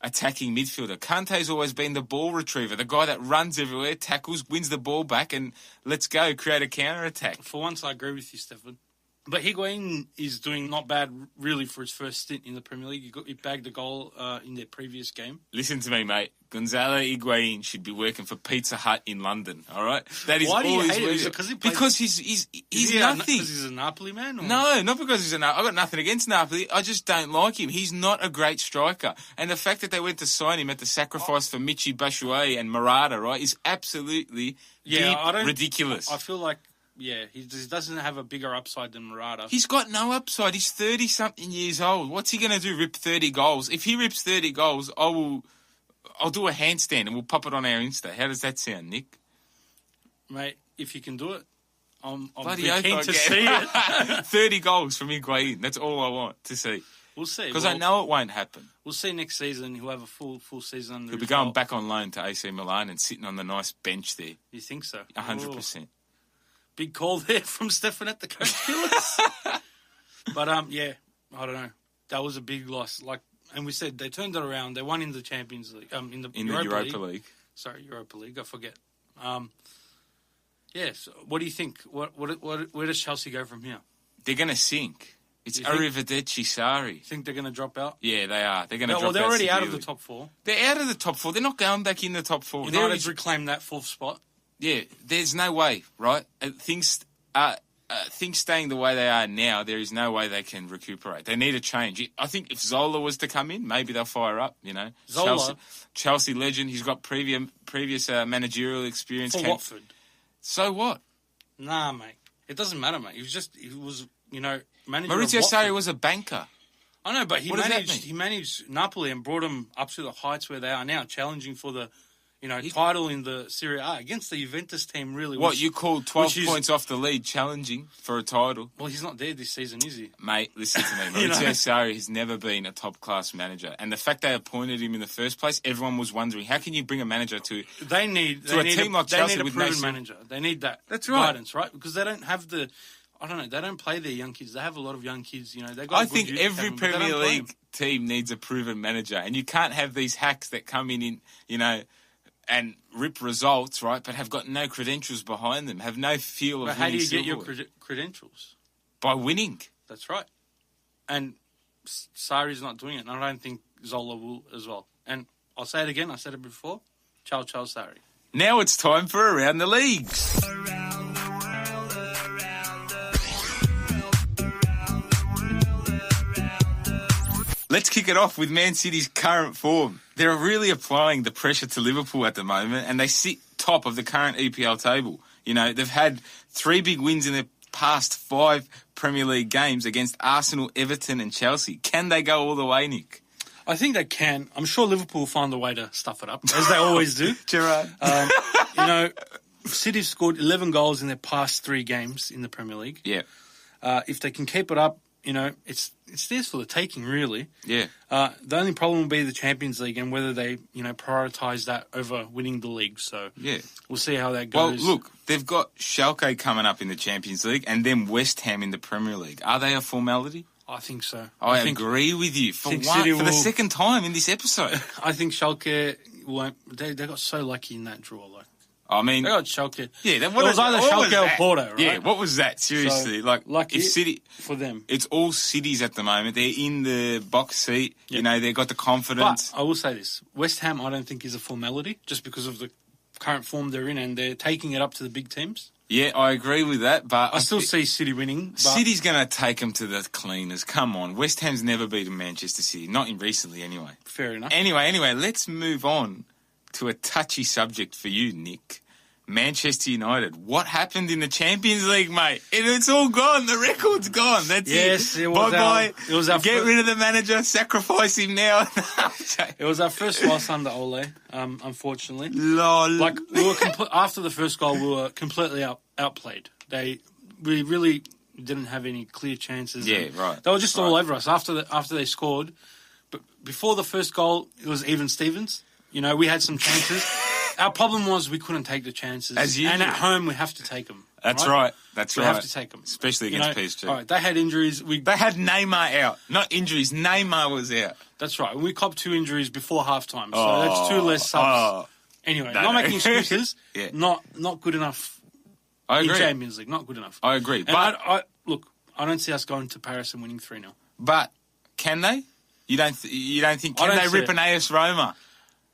attacking midfielder. Kante's always been the ball retriever, the guy that runs everywhere, tackles, wins the ball back, and let's go, create a counter-attack. For once, I agree with you, Stefan. But Higuain is doing not bad, really, for his first stint in the Premier League. He bagged a goal in their previous game. Listen to me, mate. Gonzalo Higuain should be working for Pizza Hut in London, all right? That is Why do you all hate it? he's Is it because he's nothing. Because he's a Napoli man? Or? No, not because he's a I've got nothing against Napoli. I just don't like him. He's not a great striker. And the fact that they went to sign him at the sacrifice for Michy Batshuayi and Murata, right, is absolutely ridiculous. I feel like, he doesn't have a bigger upside than Murata. He's got no upside. He's 30-something years old. What's he going to do, rip 30 goals? If he rips 30 goals, I'll do a handstand and we'll pop it on our Insta. How does that sound, Nick? Mate, if you can do it, I'm Bloody keen to see it. 30 goals from Higuain. That's all I want to see. We'll see. Because I know it won't happen. We'll see next season. He'll have a full season under He'll be his going belt. back on loan to AC Milan and sitting on the nice bench there. You think so? 100%. Big call there from Stefan at the Coach Killers. But, I don't know. That was a big loss. And we said they turned it around. They won in the Champions League. In the Europa League. Sorry, Europa League. I forget. So what do you think? Where does Chelsea go from here? They're going to sink. It's Arrivederci Sarri. Think they're going to drop out? Yeah, they are. They're going to drop out. Well, they're already severely. out of the top four. They're out of the top four. They're not going back in the top four. United's reclaimed that fourth spot. Yeah, there's no way, right? Things staying the way they are now, there is no way they can recuperate. They need a change. I think if Zola was to come in, maybe they'll fire up, Zola. Chelsea legend. He's got previous managerial experience. For Watford. So what? Nah, mate. It doesn't matter, mate. He was manager Maurizio of Sarri was a banker. I know, but he What does that mean? managed Napoli and brought them up to the heights where they are now, challenging for the title in the Serie A against the Juventus team, really. What, you called 12 points off the lead challenging for a title? Well, he's not there this season, is he? Mate, listen to me. Maurizio Sarri has never been a top-class manager. And the fact they appointed him in the first place, everyone was wondering, how can you bring a manager to a team like Chelsea they need a with proven no manager. They need that guidance, right? Because they don't have they don't play their young kids. They have a lot of young kids, They got I think every Premier League team needs a proven manager. And you can't have these hacks that come in, and rip results, right, but have got no credentials behind them, have no feel of winning. But how do you get silverware. your credentials? By winning. That's right. And Sarri's not doing it, and I don't think Zola will as well. And I'll say it again, I said it before, ciao, Sarri. Now it's time for Around the Leagues. Let's kick it off with Man City's current form. They're really applying the pressure to Liverpool at the moment, and they sit top of the current EPL table. They've had 3 big wins in their past 5 Premier League games against Arsenal, Everton and Chelsea. Can they go all the way, Nick? I think they can. I'm sure Liverpool will find a way to stuff it up, as they always do. Gerard. City've scored 11 goals in their past 3 games in the Premier League. Yeah. If they can keep it up, it's theirs for the taking, really. Yeah. The only problem will be the Champions League and whether they, prioritise that over winning the league. So yeah, we'll see how that goes. Well, look, they've got Schalke coming up in the Champions League and then West Ham in the Premier League. Are they a formality? I think so. I agree with you for the second time in this episode. I think Schalke won't. They got so lucky in that draw. I mean, they got Schalke. Yeah, it was either Schalke or Porto, right? Yeah, what was that? Seriously, lucky if City for them, it's all cities at the moment. They're in the box seat. Yep. They've got the confidence. But I will say this: West Ham, I don't think is a formality, just because of the current form they're in, and they're taking it up to the big teams. Yeah, I agree with that, but I still see City winning. But City's going to take them to the cleaners. Come on, West Ham's never beaten Manchester City, not in recently, anyway. Fair enough. Anyway, let's move on to a touchy subject for you, Nick. Manchester United. What happened in the Champions League, mate? It's all gone. The record's gone. That's it. Yes, it was. Bye-bye. It was Get rid of the manager. Sacrifice him now. It was our first loss under Ole, unfortunately. Lol. We were after the first goal, we were completely outplayed. We really didn't have any clear chances. Yeah, right. They were just all over us after they scored. But before the first goal, it was even Stevens. We had some chances. Our problem was we couldn't take the chances. As usual. And at home, we have to take them. That's right. We have to take them. Especially against PSG. All right, they had injuries. They had Neymar out. Not injuries. Neymar was out. That's right. And we copped 2 injuries before halftime. So that's 2 less subs. Anyway, making excuses. Not good enough. I agree. In Champions League, not good enough. I agree. And I don't see us going to Paris and winning 3-0. But can they? You don't think can they rip an AS Roma?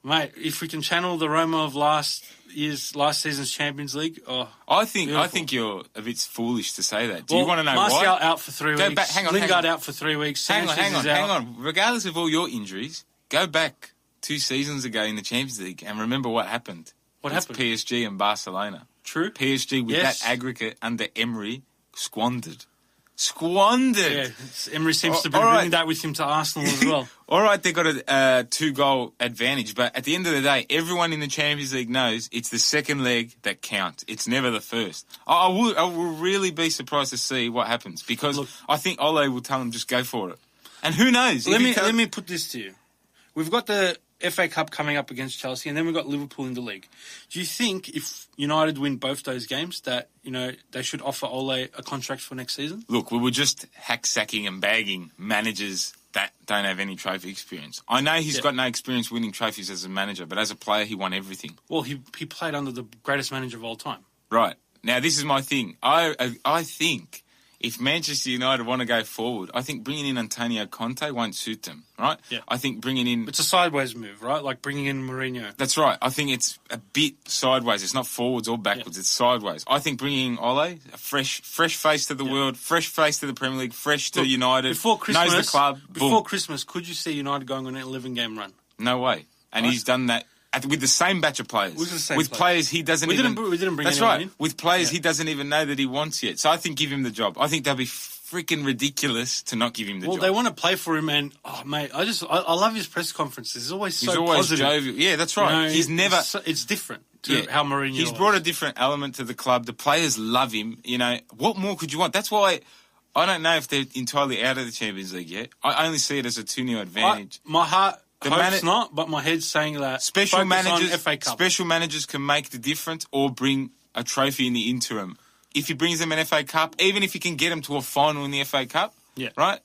Mate, if we can channel the Roma of last season's Champions League, I think you're a bit foolish to say that. Do you want to know Martial why? out for 3 weeks. Go back, hang on. Lingard out for 3 weeks. Hang on. Regardless of all your injuries, go back 2 seasons ago in the Champions League and remember what happened. What happened? PSG and Barcelona. True. PSG with that aggregate under Emery squandered. Yeah, Emery seems to be bringing that with him to Arsenal as well. All right, they got a 2-goal advantage, but at the end of the day, everyone in the Champions League knows it's the second leg that counts. It's never the first. I will really be surprised to see what happens because I think Ole will tell them just go for it. And who knows? Let me put this to you. We've got the FA Cup coming up against Chelsea, and then we've got Liverpool in the league. Do you think if United win both those games that, they should offer Ole a contract for next season? Look, we were just hack-sacking and bagging managers that don't have any trophy experience. I know he's got no experience winning trophies as a manager, but as a player, he won everything. Well, he played under the greatest manager of all time. Right. Now, this is my thing. I think if Manchester United want to go forward, I think bringing in Antonio Conte won't suit them, right? Yeah. I think bringing in... It's a sideways move, right? Like bringing in Mourinho. That's right. I think it's a bit sideways. It's not forwards or backwards. It's sideways. I think bringing in Ole, a fresh face to the world, fresh face to the Premier League, fresh to United, before Christmas, knows the club. Before Christmas, could you see United going on an 11-game run? No way. And he's done that with the same batch of players. With players he doesn't even... We didn't bring That's anyone right. in. With players he doesn't even know that he wants yet. So I think give him the job. I think they'll be freaking ridiculous to not give him the job. Well, they want to play for him, and mate, I love his press conferences. He's always He's always positive. jovial. Yeah, that's right. He's never. It's different to how Mourinho. He's brought a different element to the club. The players love him. What more could you want? That's why I don't know if they're entirely out of the Champions League yet. I only see it as a 2-0 advantage. My heart hopes not, but my head's saying that special managers, FA Cup. Special managers can make the difference or bring a trophy in the interim. If he brings them an FA Cup, even if he can get them to a final in the FA Cup, right,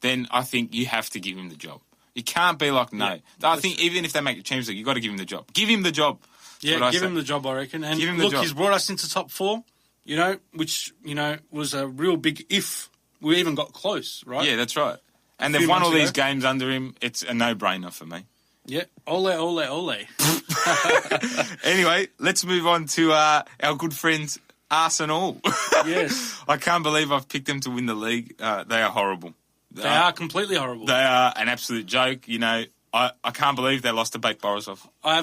then I think you have to give him the job. You can't be like, no. I think even if they make the Champions League, you've got to give him the job. Give him the job. Yeah, give him the job, I reckon. And look, he's brought us into top 4, which, was a real big if we even got close, right? Yeah, that's right. And they've won all these games under him. It's a no-brainer for me. Yeah, ole, ole, ole. Anyway, let's move on to our good friends Arsenal. Yes. I can't believe I've picked them to win the league. They are horrible. They are completely horrible. They are an absolute joke. I can't believe they lost to Bake Borisov. I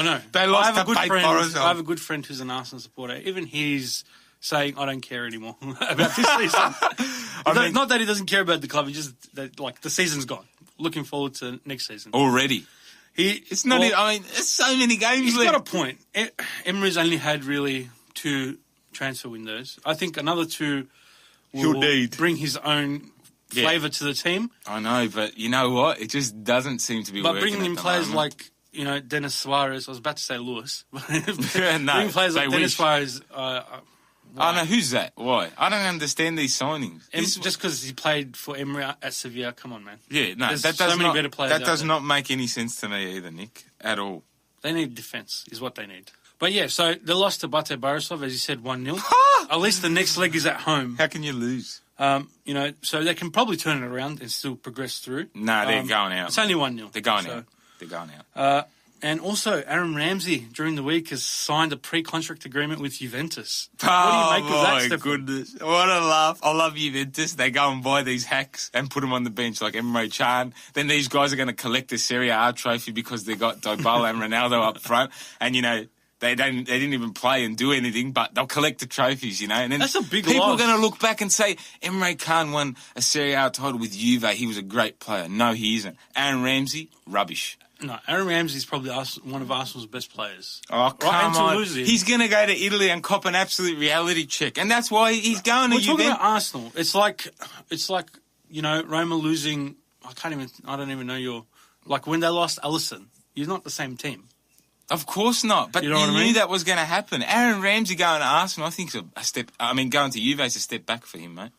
know. They lost to Bake Borisov. I have a good friend who's an Arsenal supporter. Even he's saying, I don't care anymore about this season. Not that he doesn't care about the club. He just, the season's gone. Looking forward to next season. Already. There's so many games he's left. Got a point. Emery's only had really 2 transfer windows. I think another 2 will bring his own flavour to the team. I know, but you know what? It just doesn't seem to be working. But bringing in players like, Dennis Suarez, I was about to say Lewis. Bringing players like Dennis Suarez... no, who's that? Why? I don't understand these signings. Just because he played for Emery at Sevilla, come on, man. Yeah, no, There's so many better players. That does not make any sense to me either, Nick, at all. They need defence, is what they need. But yeah, so they lost to Bate Borisov, as you said, 1-0. At least the next leg is at home. How can you lose? So they can probably turn it around and still progress through. No, they're going out. It's only 1-0. They're going out. They're going out. And also, Aaron Ramsey, during the week, has signed a pre-contract agreement with Juventus. What do you make of that, Stefan? Goodness. What a laugh. I love Juventus. They go and buy these hacks and put them on the bench like Emre Can. Then these guys are going to collect the Serie A trophy because they got Dybala and Ronaldo up front. And, they didn't even play and do anything, but they'll collect the trophies, And then that's a big people loss. are going to look back and say, Emre Can won a Serie A title with Juve. He was a great player. No, he isn't. Aaron Ramsey, rubbish. No, Aaron Ramsey is probably one of Arsenal's best players. Oh, come on. He's going to go to Italy and cop an absolute reality check, and that's why he's going to Juventus. We're talking about Arsenal. It's like Roma losing... I don't even know like when they lost Alisson, you're not the same team. Of course not, but you knew that was going to happen. Aaron Ramsey going to Arsenal, I think a step... going to Juve is a step back for him, mate.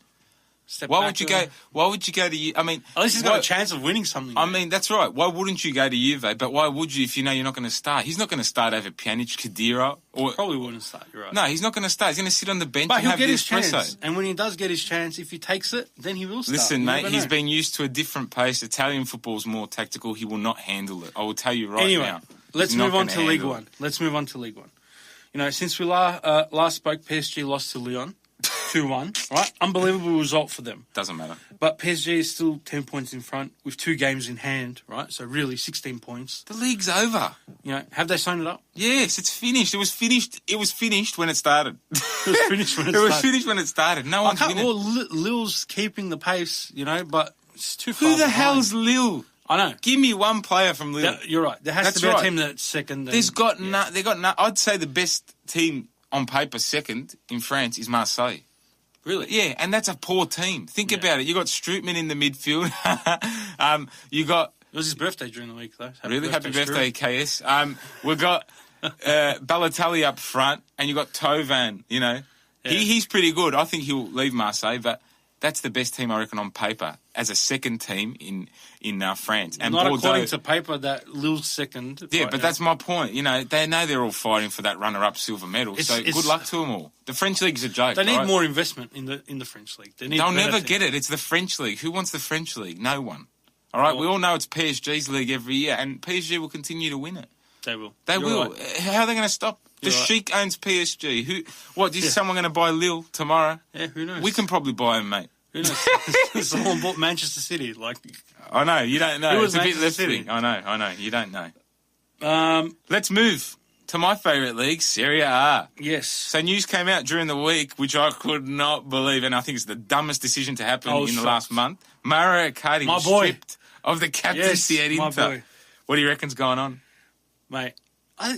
Step Why back would you a go? bit. Why would you go to? I mean, At least he's got a chance of winning something. I mean, that's right. Why wouldn't you go to Juve? But why would you if you know you're not going to start? He's not going to start over Pjanic, Khedira, or Probably wouldn't start, you're right. no, he's not going to start. He's going to sit on the bench But and he'll have get the his espresso. chance. And when he does get his chance, if he takes it, then he will start. Listen, You mate, never he's know. been used to a different pace. Italian football's more tactical. He will not handle it. I will tell you right Anyway, now. let's He's not move on gonna to League handle One. it. Let's move on to League One. You know, since we last spoke, PSG lost to Lyon 2-1, right? Unbelievable result for them. Doesn't matter. But PSG is still 10 points in front with 2 games in hand, right? So really 16 points. The league's over. You know, have they signed it up? Yes, it's finished. It was finished. It was finished when it started. It was finished when it It was started. finished when it started. No I one's can't, winning. well, Lille's keeping the pace, you know, but it's too far Who the behind. hell's Lille? I know. Give me one player from Lille. You're right. There has That's to be right. a team that's second. There's got no. They got no. I'd say the best team on paper, second in France, is Marseille. Really? Yeah, and that's a poor team. Think about it. You got Strootman in the midfield. You got It was his birthday during the week, though. really happy birthday, Stuart. KS. We got Balotelli up front, and you got Tovan. You know, Yeah. he's pretty good. I think he'll leave Marseille, but that's the best team I reckon on paper as a second team in France. And Not Bordeaux, according to paper that Lille's second. yeah, right but now. that's my point. You know, they know they're all fighting for that runner-up silver medal. So It's- good luck to them all. The French league's a joke. They need right? more investment in the French league. They need They'll better never teams. get it. It's the French league. Who wants the French league? No one. All right, Well- we all know it's PSG's league every year, and PSG will continue to win it. They will. They You're will. right. How are they going to stop? The You're right. Sheik owns PSG. Who? What? Is Yeah. someone going to buy Lille tomorrow? Yeah, who knows? We can probably buy him, mate. Who knows? Someone bought Manchester City. Like, I know you don't know. Who was It's a bit Manchester left City? wing. I know. You don't know. um, Let's move to my favourite league, Serie A. yes. So news came out during the week, which I could not believe, and I think it's the dumbest decision to happen I was in the shocked. last month. Mario Icardi My was boy. stripped of the captaincy at my Inter. boy. What do you reckon's going on? Mate,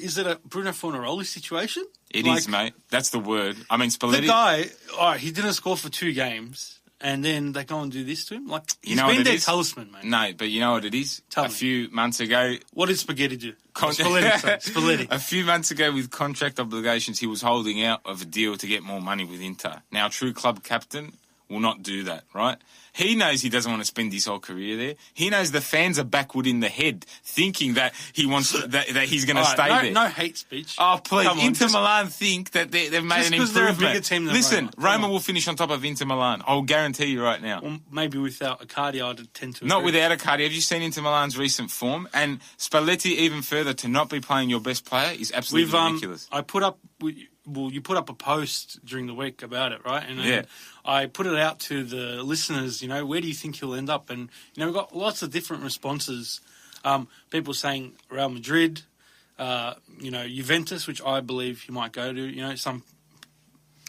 is it a Bruno Fornaroli situation? It is, mate. That's the word. I mean, The Spalletti. guy, all right, he didn't score for 2 games, and then they go and do this to him? Like, he's know what been it their is? talisman, mate. No, but you know what it is? Tell a me. few months ago, What did Spaghetti do? Con- Spalletti, sorry. Spalletti. a few months ago, with contract obligations, he was holding out of a deal to get more money with Inter. Now, a true club captain will not do that, right? He knows he doesn't want to spend his whole career there. He knows the fans are backward in the head, thinking that he wants that he's going to All right, stay no, there. no hate speech. Oh, please. Come on, Inter just- Milan think that they've made just an 'cause they're a improvement. bigger team than Listen, Roma. Come Roma on. will finish on top of Inter Milan. I'll guarantee you right now. Or maybe without Icardi, I'd tend to Not agree. without Icardi. Have you seen Inter Milan's recent form? And Spalletti, even further, to not be playing your best player is absolutely ridiculous. I put up, well, you put up a post during the week about it, right? And Yeah. I put it out to the listeners. You know, where do you think he'll end up? And you know, we've got lots of different responses. People saying Real Madrid, you know, Juventus, which I believe he might go to. You know, some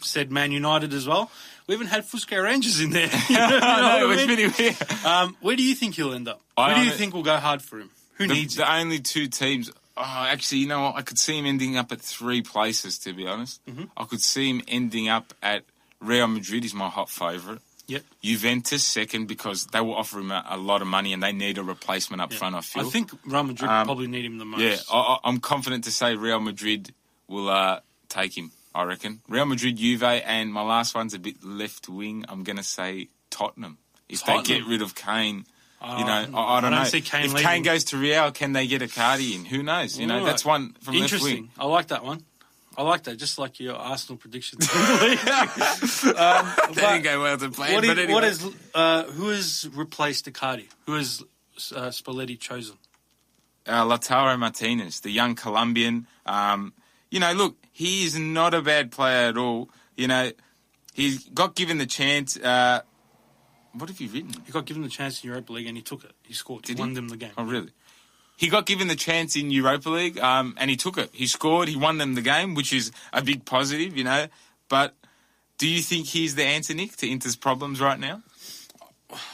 said Man United as well. We even had Fusco Rangers in there. You know what I know, I it's mean? pretty weird. Where do you think he'll end up? I Who do you don't- think will go hard for him? Who needs The it? only two teams. Oh, actually, you know what? I could see him ending up at 3 places, to be honest. Mm-hmm. I could see him ending up at Real Madrid is my hot favourite. Yep. Juventus second because they will offer him a lot of money and they need a replacement up front, I feel. I think Real Madrid probably need him the most. Yeah, I'm confident to say Real Madrid will take him, I reckon. Real Madrid, Juve, and my last one's a bit left wing. I'm going to say Tottenham. If they get rid of Kane, you know, I don't know. see Kane if leaving. Kane goes to Real, can they get Icardi in? Who knows? You know, All that's right. one from left Interesting. wing. I like that one. I like that, just like your Arsenal predictions. That didn't go well to plan, but anyway. Who has replaced Icardi? Who has Spalletti chosen? Lautaro Martinez, the young Colombian. You know, look, he is not a bad player at all. You know, he got given the chance. What have you written? He got given the chance in Europa League and he took it. He scored. Did he he? won them the game. Oh, really? He got given the chance in Europa League, and he took it. He scored. He won them the game, which is a big positive, you know. But do you think he's the answer, Nick, to Inter's problems right now?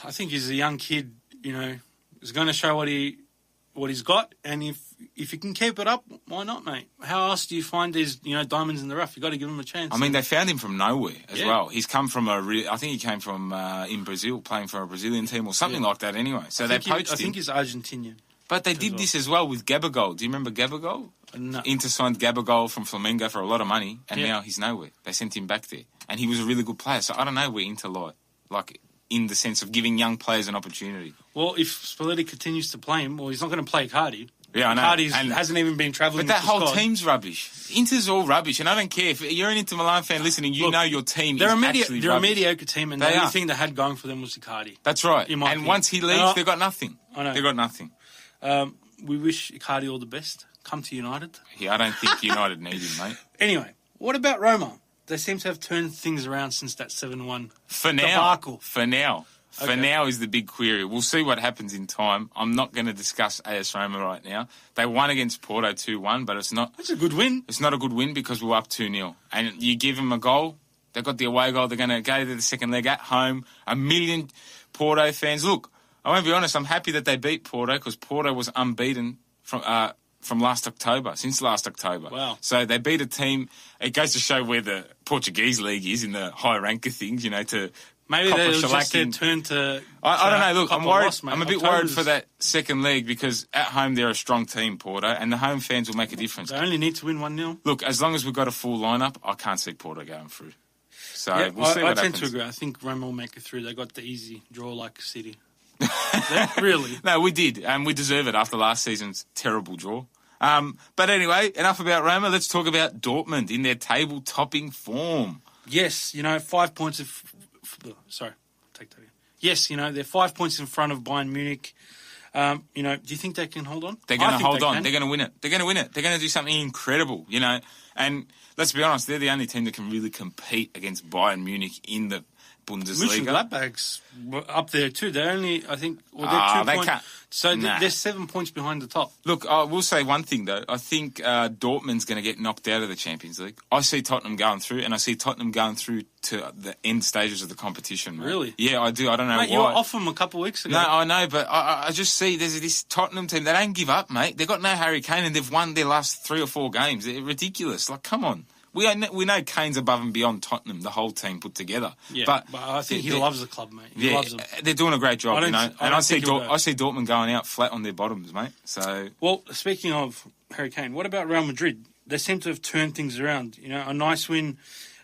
I think he's a young kid. You know, he's going to show what he's got, and if he can keep it up, why not, mate? How else do you find these diamonds in the rough? You got to give him a chance. I mean, they found him from nowhere as Yeah. well. He's come from I think he came from in Brazil, playing for a Brazilian team or something like that. Anyway, so they poached I him. think he's Argentinian. But they did this as well with Gabigol. Do you remember Gabigol? No. Inter signed Gabigol from Flamengo for a lot of money, and Yeah. now he's nowhere. They sent him back there, and he was a really good player. So I don't know where Inter lie. Like, in the sense of giving young players an opportunity. Well, if Spalletti continues to play him, well, he's not going to play Icardi. Yeah, I know. Icardi hasn't even been travelling But with that the whole squad. team's rubbish. Inter's all rubbish, and I don't care. If you're an Inter Milan fan listening, you know your team They're is a actually They're a rubbish. mediocre team, and the only thing they had going for them was Icardi. That's right. in my And opinion. once he leaves, they've got nothing. I know. They've got nothing. We wish Icardi all the best. Come to United. Yeah, I don't think United need him, mate. Anyway, what about Roma? They seem to have turned things around since that 7-1 For now. debacle. For now. For Okay. now is the big query. We'll see what happens in time. I'm not going to discuss AS Roma right now. They won against Porto 2-1, but it's not That's a good win. It's not a good win because we're up 2-0. And you give them a goal, they've got the away goal, they're going to go to the second leg at home. 1 million Porto fans. Look, I won't be honest, I'm happy that they beat Porto because Porto was unbeaten from last October, since last October. Wow. So they beat a team. It goes to show where the Portuguese league is in the high rank of things, to... Maybe cop a they was just their shellacking. turn to... I don't know. Look, cop I'm a worried. loss, mate. I'm a bit worried October's- for that second leg because at home they're a strong team, Porto, and the home fans will make a difference. They only need to win 1-0. Look, as long as we've got a full lineup, I can't see Porto going through. So Yeah, we'll see I what tend happens. to agree. I think Roma will make it through. They got the easy draw like City. Really? No, we did, and we deserve it after last season's terrible draw. But anyway, enough about Roma. Let's talk about Dortmund in their table-topping form. Yes, 5 points of... Sorry, take that again. Yes, they're 5 points in front of Bayern Munich. Do you think they can hold on? They're going I to think hold they on. can. They're going to win it. They're going to win it. They're going to do something incredible, And let's be honest, they're the only team that can really compete against Bayern Munich in the Bundesliga. Mönchengladbach's up there too. They're only, I think, they're 2 they points. can't. So Nah. they're 7 points behind the top. Look, I will say one thing, though. I think Dortmund's going to get knocked out of the Champions League. I see Tottenham going through, and I see Tottenham going through to the end stages of the competition. Mate. Really? Yeah, I do. I don't know Mate, why. you were off them a couple of weeks ago. No, I know, but I just see there's this Tottenham team. They don't give up, mate. They've got no Harry Kane, and they've won their last 3 or 4 games. They're ridiculous. Like, come on. We know Kane's above and beyond Tottenham, the whole team put together. Yeah, but I think he loves the club, mate. He yeah, loves them. they're doing a great job, I And don't I see think he'll go. I see Dortmund going out flat on their bottoms, mate. So Well, speaking of Harry Kane, what about Real Madrid? They seem to have turned things around. A nice win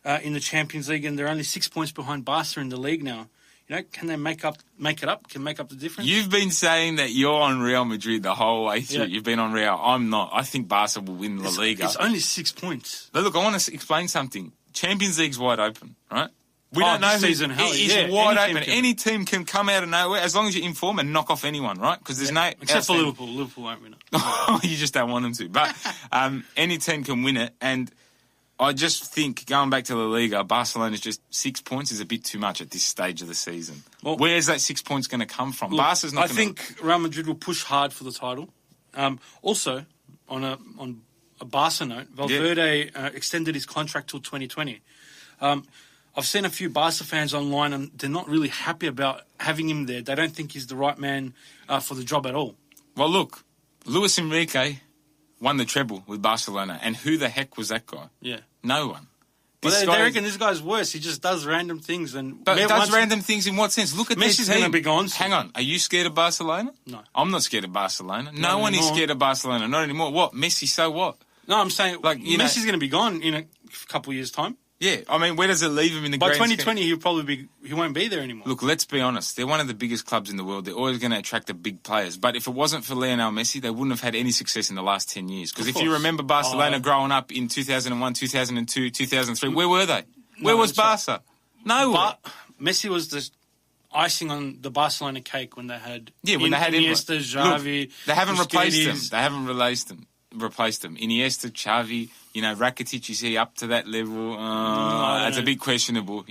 in the Champions League, and they're only 6 points behind Barca in the league now. Can they make it up? Can make up the difference? you've been saying that you're on Real Madrid the whole way through. Yeah. You've been on Real. I'm not. I think Barca will win La Liga. It's only 6 points. But look, I want to explain something. Champions League's wide open, right? We Oh, don't know this who season, hell, it is yeah, wide any team open. can. Any team can come out of nowhere as long as you inform and knock off anyone, right? Because there's no Except for outstanding- Liverpool. Liverpool won't win it. You just don't want them to. But any team can win it. And I just think, going back to La Liga, Barcelona's just 6 points is a bit too much at this stage of the season. Well, Where's that 6 points going to come from? Look, Barca's not I gonna... think Real Madrid will push hard for the title. Also, on a Barca note, Valverde extended his contract till 2020. I've seen a few Barca fans online, and they're not really happy about having him there. They don't think he's the right man for the job at all. Well, look, Luis Enrique won the treble with Barcelona. And who the heck was that guy? Yeah. No one. Well, This they guy- reckon this guy's worse. He just does random things. But Once- does random things in what sense? Look at Messi's their team. gonna be gone soon. Hang on. Are you scared of Barcelona? No. I'm not scared of Barcelona. No Not one is anymore. scared of Barcelona. Not anymore. What? Messi, so what? No, I'm saying Like, Messi's going to be gone in a couple of years' time. Yeah. I mean, where does it leave him in the By grand scheme? 2020, he won't be there anymore. Look, let's be honest. They're one of the biggest clubs in the world. They're always going to attract the big players. But if it wasn't for Lionel Messi, they wouldn't have had any success in the last 10 years. Because if you course. remember Barcelona Oh. growing up in 2001, 2002, 2003, where were they? Where No, was that's Barca? Nowhere. But Messi was the icing on the Barcelona cake when they had When they had everyone. Iniesta, Look, Xavi. they haven't replaced them. Busquets. They haven't replaced them. Iniesta, Xavi, Rakitic, is he up to that level? I don't It's a know. bit questionable,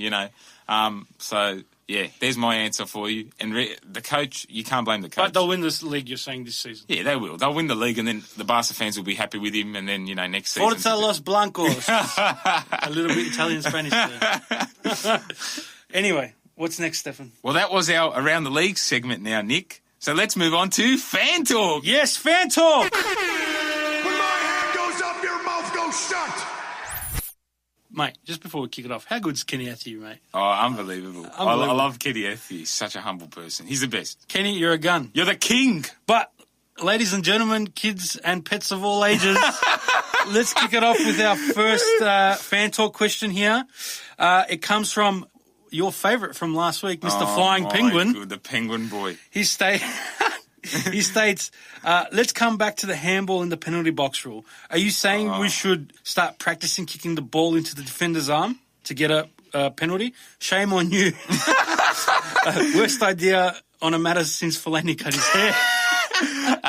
So, yeah, there's my answer for you. And the coach, you can't blame the coach. But they'll win this league, you're saying, this season. Yeah, they will. They'll win the league, and then the Barca fans will be happy with him. And then, next season. Forza Los Blancos. A little bit Italian Spanish there. Anyway, what's next, Stefan? Well, that was our Around the League segment now, Nick. So let's move on to Fan Talk. Yes, Fan Talk! When my hand goes up, your mouth goes shut. Mate, just before we kick it off, how good's Kenny Athiu, mate? Oh, unbelievable. I love Kenny Athiu. He's such a humble person. He's the best. Kenny, you're a gun. You're the king. But, ladies and gentlemen, kids and pets of all ages, let's kick it off with our first Fan Talk question here. It comes from your favourite from last week, Mr. Flying Penguin. Good, the Penguin boy. He states, let's come back to the handball in the penalty box rule. Are you saying we should start practicing kicking the ball into the defender's arm to get a penalty? Shame on you. Worst idea on a matter since Fellaini cut his hair.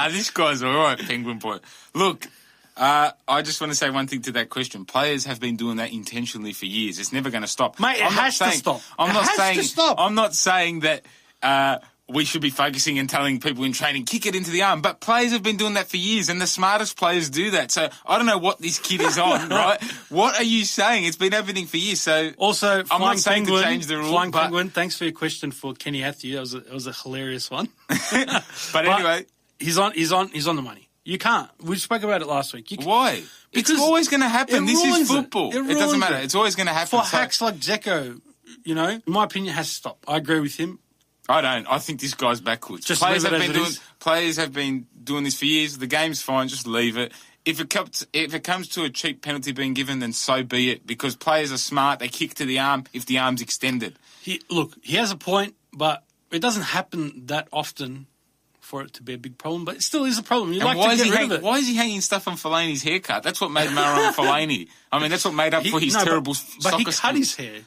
This guy's all right, Penguin boy. Look, I just want to say one thing to that question. Players have been doing that intentionally for years. It's never going to stop. Mate, it has to stop. I'm not saying that we should be focusing and telling people in training, kick it into the arm. But players have been doing that for years, and the smartest players do that. So I don't know what this kid is on, right? What are you saying? It's been happening for years. So also, I'm not saying to change the rule. Flying Penguin, thanks for your question for Kenny Athiu. It was a hilarious one. But anyway, he's on the money. You can't. We spoke about it last week. Why? It's always going to happen. This is football. It doesn't matter. It's always going to happen. For hacks like Dzeko, in my opinion, has to stop. I agree with him. I don't. I think this guy's backwards. Players have been doing this for years. The game's fine. Just leave it. If it comes to a cheap penalty being given, then so be it. Because players are smart. They kick to the arm if the arm's extended. He has a point, but it doesn't happen that often for it to be a big problem. But it still is a problem. Why is he hanging stuff on Fellaini's haircut? That's what made Marouane Fellaini. I mean, that's what made up for his terrible soccer But he cut skills. his hair.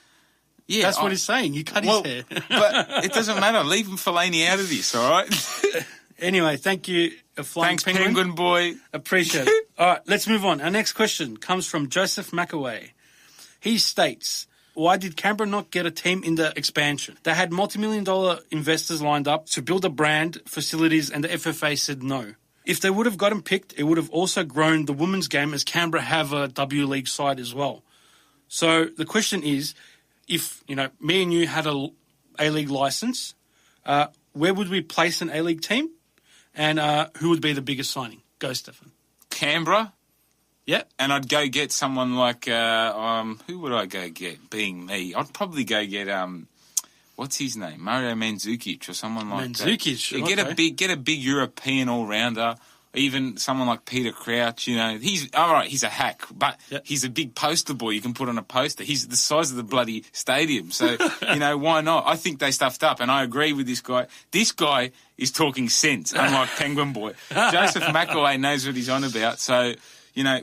Yeah, that's what he's saying. You cut his hair. But it doesn't matter. Leave Fellaini out of this, all right? Anyway, thank you, Flying Thanks, Penguin boy. Appreciate it. All right, let's move on. Our next question comes from Joseph McAway. He states, why did Canberra not get a team in the expansion? They had multi-million-dollar investors lined up to build a brand, facilities, and the FFA said no. If they would have gotten picked, it would have also grown the women's game, as Canberra have a W League side as well. So the question is, if, me and you had a A-League license, where would we place an A-League team? And who would be the biggest signing? Go, Stefan. Canberra. Yeah. And I'd go get someone like, who would I go get, being me? I'd probably go get, what's his name? Mario Mandzukic or someone like that. Mandzukic, okay. Get a big European all-rounder. Even someone like Peter Crouch, he's all right. He's a hack, but he's a big poster boy you can put on a poster. He's the size of the bloody stadium, so why not? I think they stuffed up, and I agree with this guy. This guy is talking sense, unlike Penguin boy. Joseph McAway knows what he's on about, so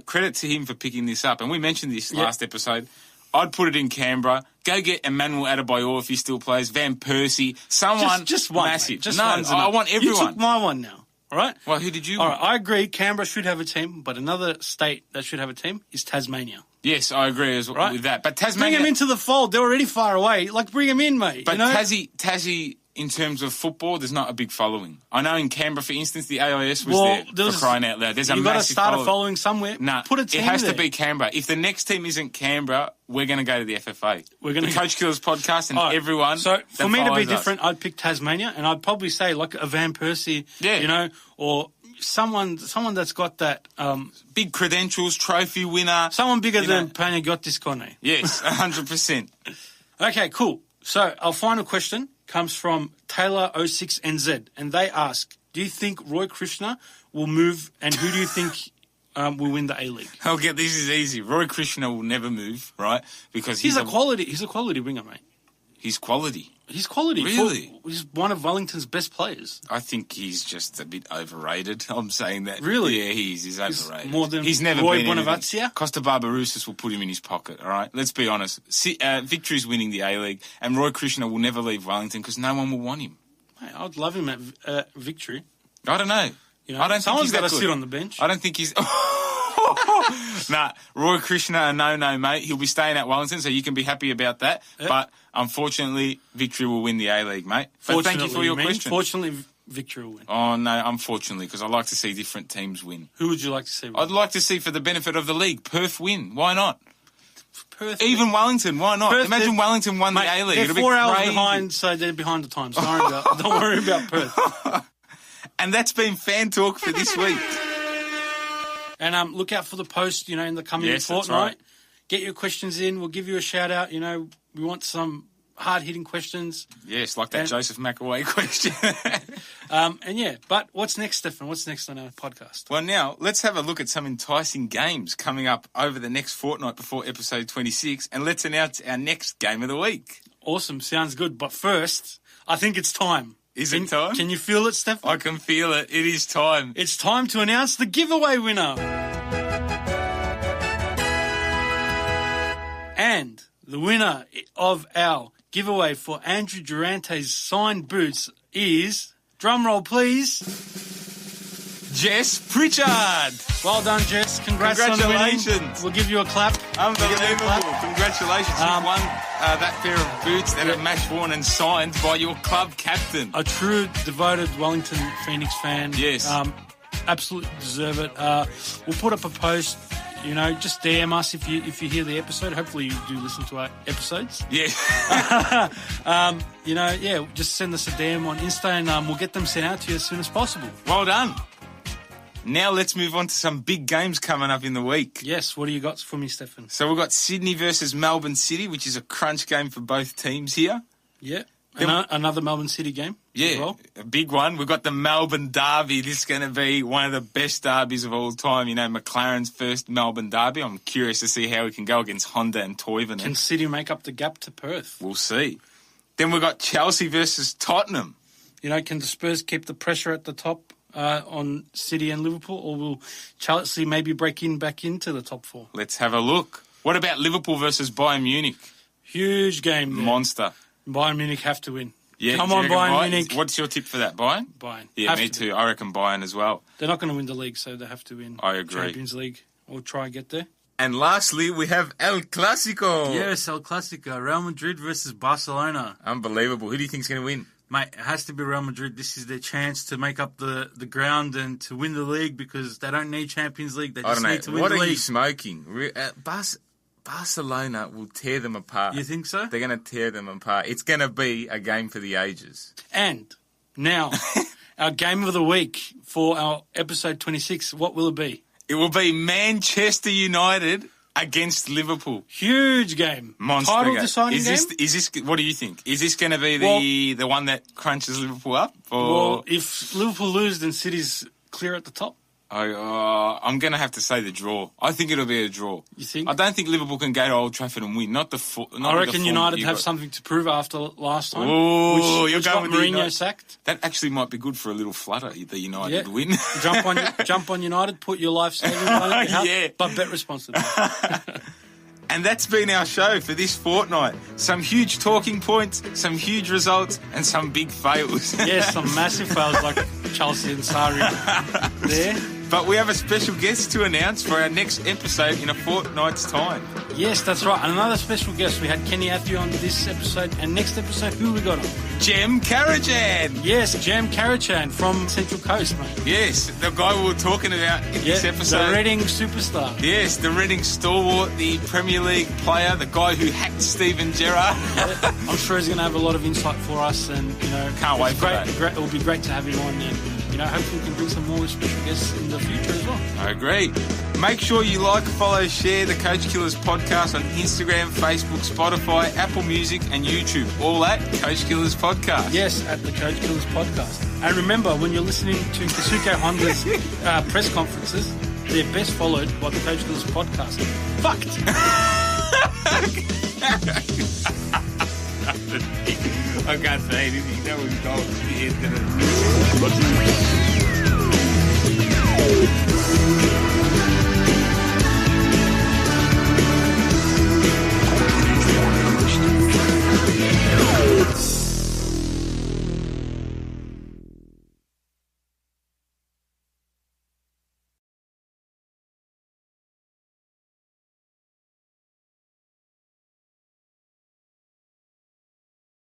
credit to him for picking this up. And we mentioned this last episode. I'd put it in Canberra. Go get Emmanuel Adebayor if he still plays. Van Persie, someone just one, massive. Just no, I want everyone. You took my one now. All right. Well, who did you? All right, I agree. Canberra should have a team, but another state that should have a team is Tasmania. Yes, I agree with that. But Tasmania, bring them into the fold. They're already far away. Bring them in, mate. But Tassie, in terms of football, there's not a big following. I know in Canberra, for instance, the AIS was there for crying out loud. There's a massive following. You've got to start a following somewhere. Nah, put a team it has there. to be Canberra. If the next team isn't Canberra, we're going to go to the FFA. We're going to Coach Killers podcast and everyone. So for me to be different, I'd pick Tasmania, and I'd probably say like a Van Persie, or someone that's got that big credentials, trophy winner, someone bigger than Panagiotis. Yes, 100%. Okay, cool. So our final question comes from Taylor06NZ, and they ask, do you think Roy Krishna will move, and who do you think will win the A-League? This is easy. Roy Krishna will never move, right? Because he's a quality winger, mate. He's quality. He's quality. Really? He's one of Wellington's best players. I think he's just a bit overrated. I'm saying that. Really? Yeah, he's overrated. More than he's never Roy been Bonavazia? Costa Barbarouses will put him in his pocket, all right? Let's be honest. Victory's winning the A-League, and Roy Krishna will never leave Wellington because no one will want him. Mate, I'd love him at Victory. I don't know. I don't someone's got to sit on the bench. I don't think he's... Nah, Roy Krishna, no, mate. He'll be staying at Wellington, so you can be happy about that. Yep. But unfortunately, Victory will win the A-League, mate. But thank you for your question. Fortunately, Victory will win. Oh, no, unfortunately, because I like to see different teams win. Who would you like to see win? I'd like to see, for the benefit of the league, Perth win. Why not? Perth Even Wellington, why not? Imagine Wellington won the A-League. They're It'll be 4 hours crazy. behind, so they're behind the times. Don't worry about Perth. And that's been fan talk for this week. And look out for the post, in the coming fortnight. Right. Get your questions in. We'll give you a shout out. We want some hard-hitting questions. Yes, like that Joseph McAway question. But what's next, Stefan? What's next on our podcast? Well, now, let's have a look at some enticing games coming up over the next fortnight before episode 26, and let's announce our next game of the week. Awesome. Sounds good. But first, I think it's time. Is it time? Can you feel it, Steph? I can feel it. It is time. It's time to announce the giveaway winner. And the winner of our giveaway for Andrew Durante's signed boots is, drumroll please, Jess Pritchard. well done, Jess. Congrats on winning. Congratulations. We'll give you a clap. Unbelievable. Congratulations. You've won that pair of boots that are match worn and signed by your club captain. A true devoted Wellington Phoenix fan. Yes. Absolutely deserve it. We'll put up a post. You know, just DM us if you hear the episode. Hopefully you do listen to our episodes. Yeah. Just send us a DM on Insta and we'll get them sent out to you as soon as possible. Well done. Now let's move on to some big games coming up in the week. Yes, what do you got for me, Stefan? So we've got Sydney versus Melbourne City, which is a crunch game for both teams here. Yeah. Another Melbourne City game as well. A big one. We've got the Melbourne Derby. This is going to be one of the best derbies of all time. You know, McLaren's first Melbourne Derby. I'm curious to see how we can go against Honda and Toivonen. Can City make up the gap to Perth? We'll see. Then we've got Chelsea versus Tottenham. You know, can the Spurs keep the pressure at the top on City and Liverpool, or will Chelsea maybe back into the top four? Let's have a look. What about Liverpool versus Bayern Munich? Huge game there. Monster. Bayern Munich have to win. Yeah, come on, Bayern Munich. What's your tip for that, Bayern? Bayern. Yeah, me too. I reckon Bayern as well. They're not going to win the league, so they have to win. I agree. Champions League, or try and get there. And lastly, we have El Clasico. Yes, El Clasico. Real Madrid versus Barcelona. Unbelievable. Who do you think's going to win? Mate, it has to be Real Madrid. This is their chance to make up the ground and to win the league because they don't need Champions League. They just need to win what the are league. you smoking? Barcelona will tear them apart. You think so? They're going to tear them apart. It's going to be a game for the ages. And now, our game of the week for our episode 26, what will it be? It will be Manchester United against Liverpool. Huge game. Monster Title game. deciding game? Is this? What do you think? Is this going to be the one that crunches Liverpool up? Or? Well, if Liverpool lose, then City's clear at the top. I'm going to have to say the draw. I think it'll be a draw. You think? I don't think Liverpool can go to Old Trafford and win. I reckon United have something to prove after last time. Oh, you're which going got with Mourinho United. Sacked. That actually might be good for a little flutter, the United win. Jump on United, put your life savings on it, Yeah. but bet responsibly. And that's been our show for this fortnight. Some huge talking points, some huge results, and some big fails. Yes, some massive fails like Chelsea and Sarri there. But we have a special guest to announce for our next episode in a fortnight's time. Yes, that's right. And another special guest. We had Kenny Athiu on this episode. And next episode, who we got on? Jem Karajan. Yes, Jem Karajan from Central Coast, mate. Yes, the guy we were talking about in this episode. The Reading superstar. Yes, the Reading stalwart, the Premier League player, the guy who hacked Steven Gerrard. I'm sure he's going to have a lot of insight for us. And, you know, can't wait for that. It will be great to have him on. And, you know, hopefully we can bring some more special guests in the future as well. I agree. Make sure you like, follow, share the Coach Killers podcast on Instagram, Facebook, Spotify, Apple Music and YouTube. All at Coach Killers Podcast. Yes, at the Coach Killers Podcast. And remember, when you're listening to Kasuke Honda's press conferences, they're best followed by the Coach Killers Podcast. Fucked! I can't say anything. That was gold.